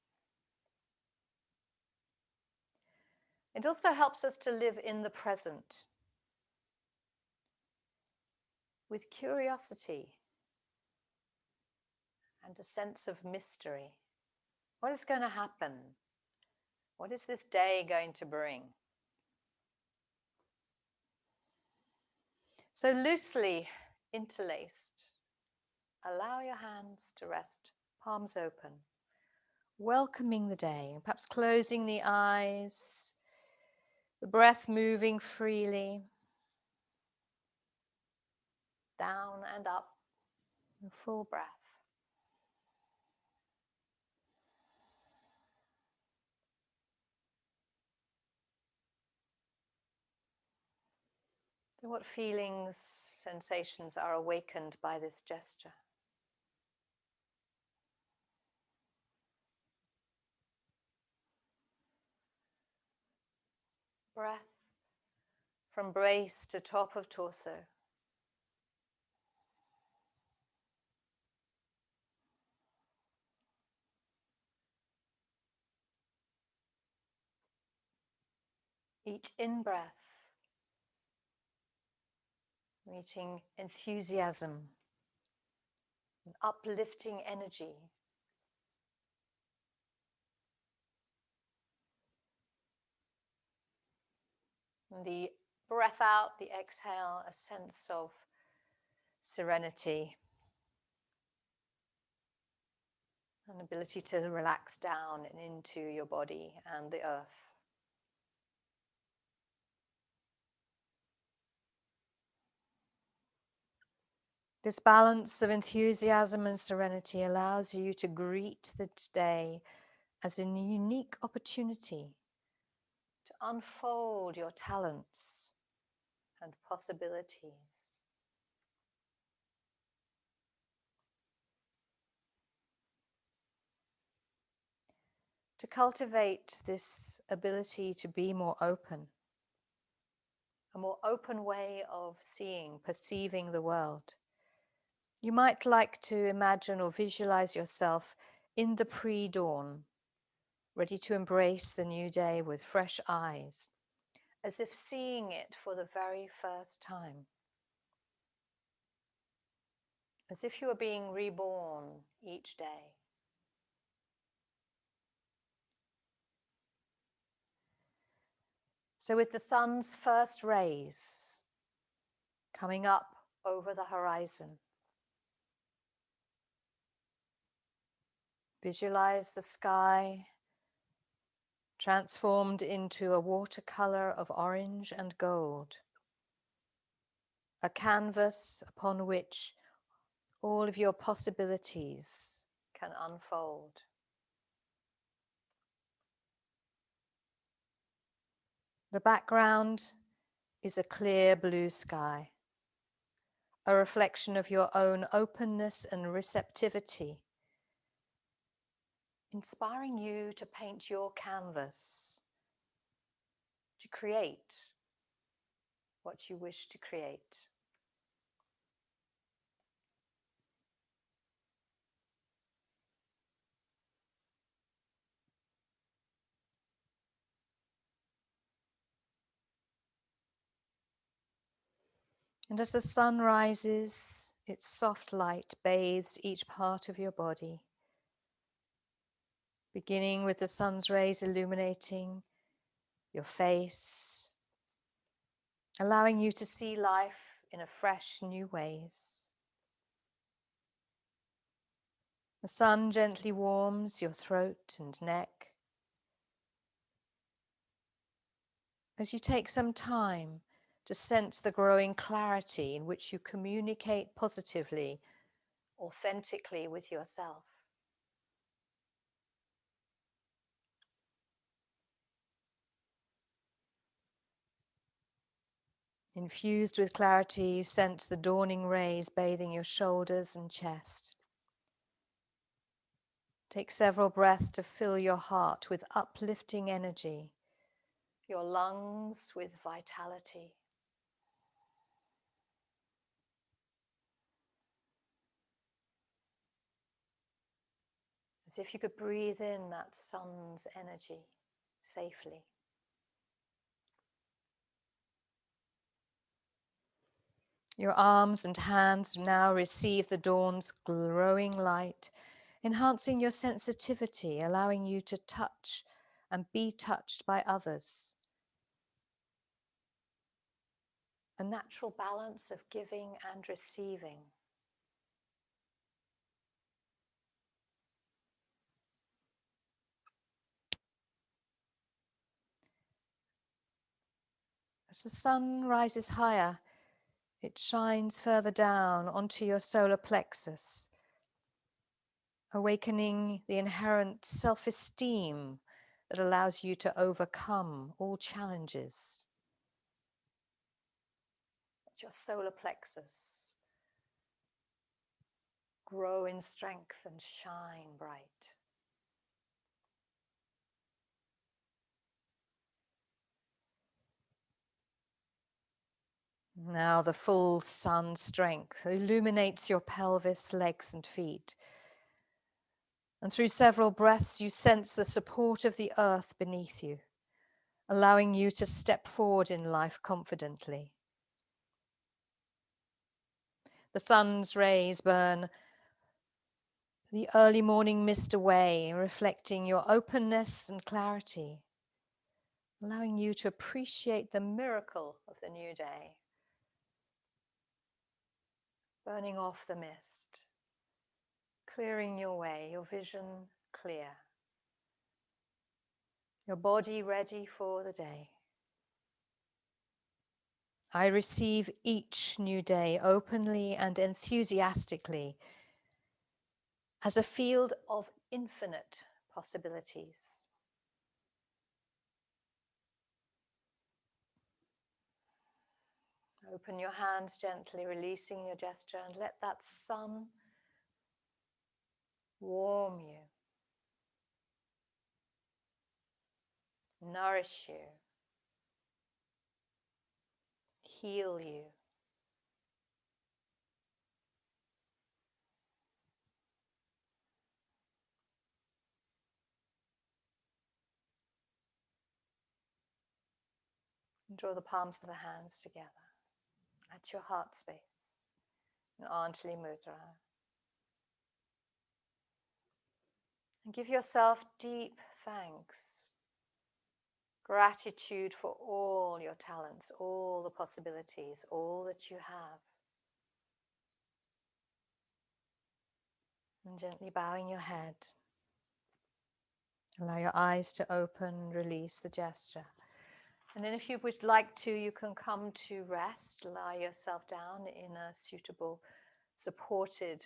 Speaker 2: It also helps us to live in the present with curiosity and a sense of mystery. What is going to happen? What is this day going to bring? So loosely interlaced, allow your hands to rest, palms open, welcoming the day, perhaps closing the eyes, the breath moving freely, down and up, a full breath. So what feelings, sensations are awakened by this gesture? Breath from base to top of torso. Each in-breath, meeting enthusiasm, and uplifting energy. And the breath out, the exhale, a sense of serenity.
Speaker 1: An ability to relax down and into your body and the earth. This balance of enthusiasm and serenity allows you to greet the day as a unique opportunity to unfold your talents and possibilities. To cultivate this ability to be more open, a more open way of seeing, perceiving the world. You might like to imagine or visualize yourself in the pre-dawn, ready to embrace the new day with fresh eyes, as if seeing it for the very first time. As if you were being reborn each day. So with the sun's first rays coming up over the horizon, visualize the sky transformed into a watercolor of orange and gold, a canvas upon which all of your possibilities can unfold. The background is a clear blue sky, a reflection of your own openness and receptivity, inspiring you to paint your canvas, to create what you wish to create. And as the sun rises, its soft light bathes each part of your body, beginning with the sun's rays illuminating your face, allowing you to see life in a fresh, new ways. The sun gently warms your throat and neck. As you take some time to sense the growing clarity in which you communicate positively, authentically with yourself. Infused with clarity, you sense the dawning rays bathing your shoulders and chest. Take several breaths to fill your heart with uplifting energy, your lungs with vitality. As if you could breathe in that sun's energy safely. Your arms and hands now receive the dawn's glowing light, enhancing your sensitivity, allowing you to touch and be touched by others. A natural balance of giving and receiving. As the sun rises higher, it shines further down onto your solar plexus, awakening the inherent self-esteem that allows you to overcome all challenges. Let your solar plexus grow in strength and shine bright. Now the full sun strength illuminates your pelvis, legs and feet. And through several breaths, you sense the support of the earth beneath you, allowing you to step forward in life confidently. The sun's rays burn the early morning mist away, reflecting your openness and clarity, allowing you to appreciate the miracle of the new day. Burning off the mist, clearing your way, your vision clear, your body ready for the day. I receive each new day openly and enthusiastically as a field of infinite possibilities. Open your hands gently, releasing your gesture, and let that sun warm you, nourish you, heal you. And draw the palms of the hands together at your heart space in Anjali Mudra. And give yourself deep thanks, gratitude for all your talents, all the possibilities, all that you have. And gently bowing your head, allow your eyes to open, release the gesture. And then if you would like to, you can come to rest, lie yourself down in a suitable supported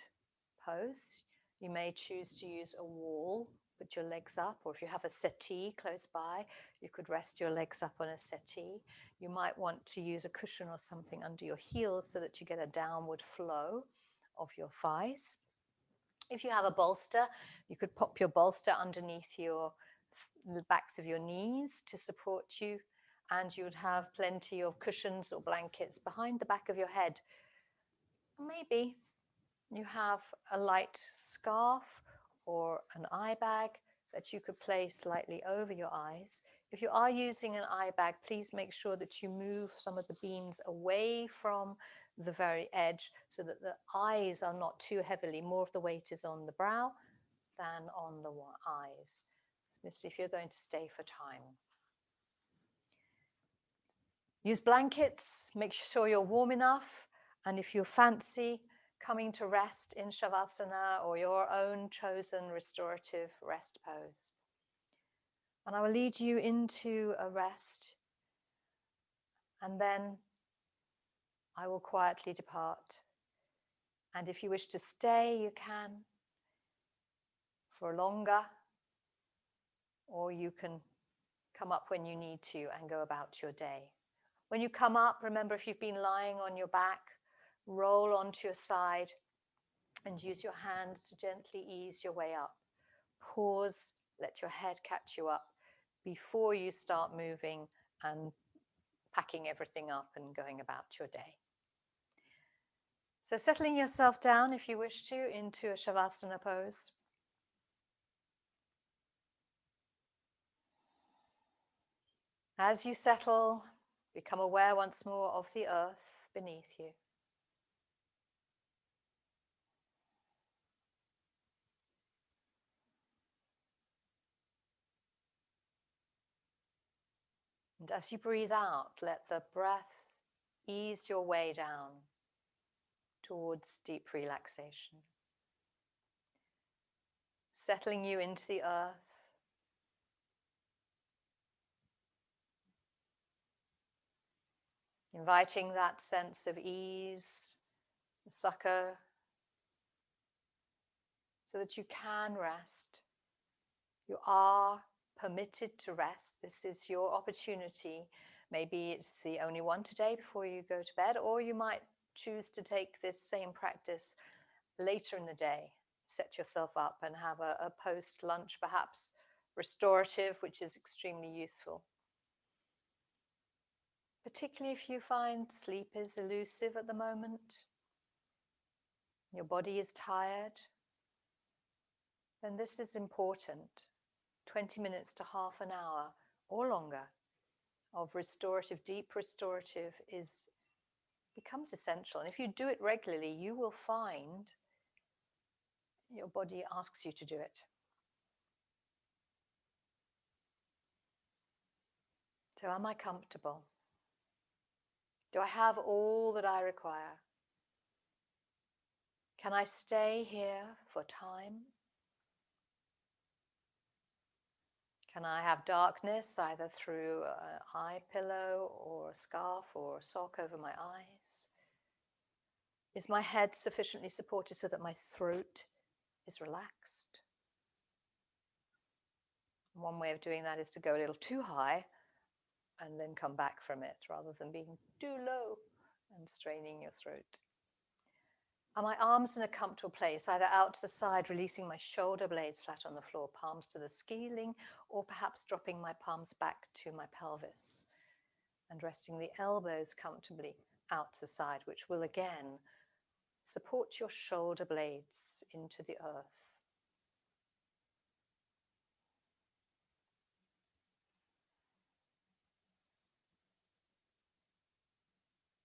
Speaker 1: pose. You may choose to use a wall, put your legs up, or if you have a settee close by, you could rest your legs up on a settee. You might want to use a cushion or something under your heels so that you get a downward flow of your thighs. If you have a bolster, you could pop your bolster underneath the backs of your knees to support you, and you would have plenty of cushions or blankets behind the back of your head. Maybe you have a light scarf or an eye bag that you could place slightly over your eyes. If you are using an eye bag, please make sure that you move some of the beans away from the very edge so that the eyes are not too heavily. More of the weight is on the brow than on the eyes, especially if you're going to stay for time. Use blankets, make sure you're warm enough, and if you fancy coming to rest in Shavasana or your own chosen restorative rest pose. And I will lead you into a rest, and then I will quietly depart. And if you wish to stay, you can for longer, or you can come up when you need to and go about your day. When you come up, remember, if you've been lying on your back, roll onto your side and use your hands to gently ease your way up. Pause, let your head catch you up before you start moving and packing everything up and going about your day. So settling yourself down, if you wish to, into a Shavasana pose. As you settle, become aware once more of the earth beneath you. And as you breathe out, let the breath ease your way down towards deep relaxation. Settling you into the earth. Inviting that sense of ease, succor, so that you can rest. You are permitted to rest. This is your opportunity. Maybe it's the only one today before you go to bed, or you might choose to take this same practice later in the day. Set yourself up and have a post-lunch, perhaps restorative, which is extremely useful. Particularly if you find sleep is elusive at the moment, your body is tired, then this is important. 20 minutes to half an hour or longer of restorative, deep restorative becomes essential. And if you do it regularly, you will find your body asks you to do it. So am I comfortable? Do I have all that I require? Can I stay here for time? Can I have darkness either through an eye pillow or a scarf or a sock over my eyes? Is my head sufficiently supported so that my throat is relaxed? One way of doing that is to go a little too high and then come back from it rather than being too low and straining your throat. Are my arms in a comfortable place, either out to the side, releasing my shoulder blades flat on the floor, palms to the ceiling, or perhaps dropping my palms back to my pelvis and resting the elbows comfortably out to the side, which will again support your shoulder blades into the earth.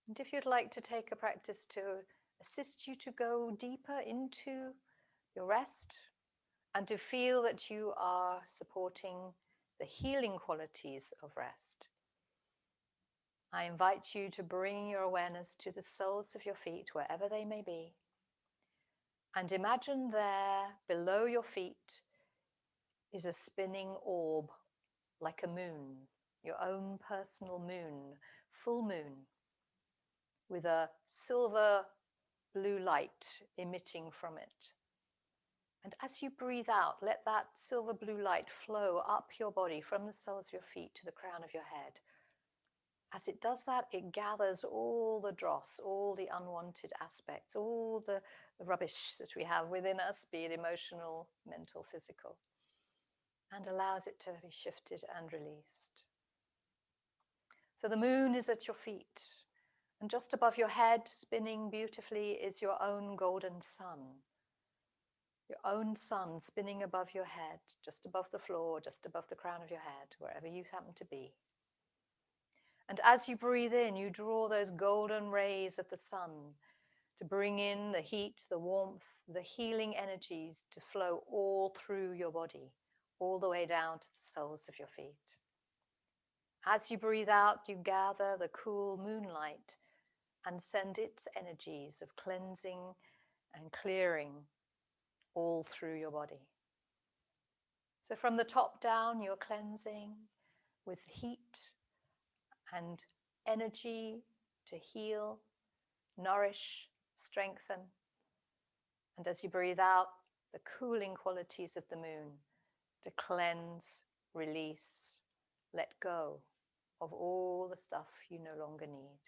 Speaker 1: And if you'd like to take a practice to assist you to go deeper into your rest and to feel that you are supporting the healing qualities of rest, I invite you to bring your awareness to the soles of your feet, wherever they may be, and imagine there below your feet is a spinning orb like a moon, your own personal moon, full moon, with a silver blue light emitting from it. And as you breathe out, let that silver blue light flow up your body from the soles of your feet to the crown of your head. As it does that, it gathers all the dross, all the unwanted aspects, all the rubbish that we have within us, be it emotional, mental, physical, and allows it to be shifted and released. So the moon is at your feet, and just above your head, spinning beautifully, is your own golden sun. Your own sun spinning above your head, just above the floor, just above the crown of your head, wherever you happen to be. And as you breathe in, you draw those golden rays of the sun to bring in the heat, the warmth, the healing energies to flow all through your body, all the way down to the soles of your feet. As you breathe out, you gather the cool moonlight and send its energies of cleansing and clearing all through your body. So from the top down, you're cleansing with heat and energy to heal, nourish, strengthen. And as you breathe out, the cooling qualities of the moon to cleanse, release, let go of all the stuff you no longer need.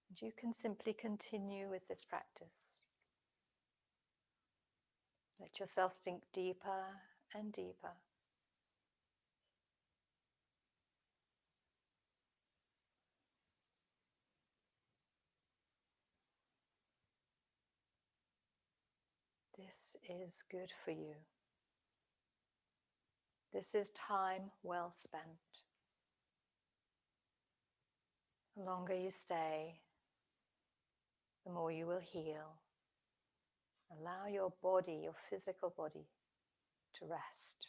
Speaker 1: And you can simply continue with this practice. Let yourself sink deeper and deeper. This is good for you. This is time well spent. The longer you stay, the more you will heal. Allow your body, your physical body, to rest.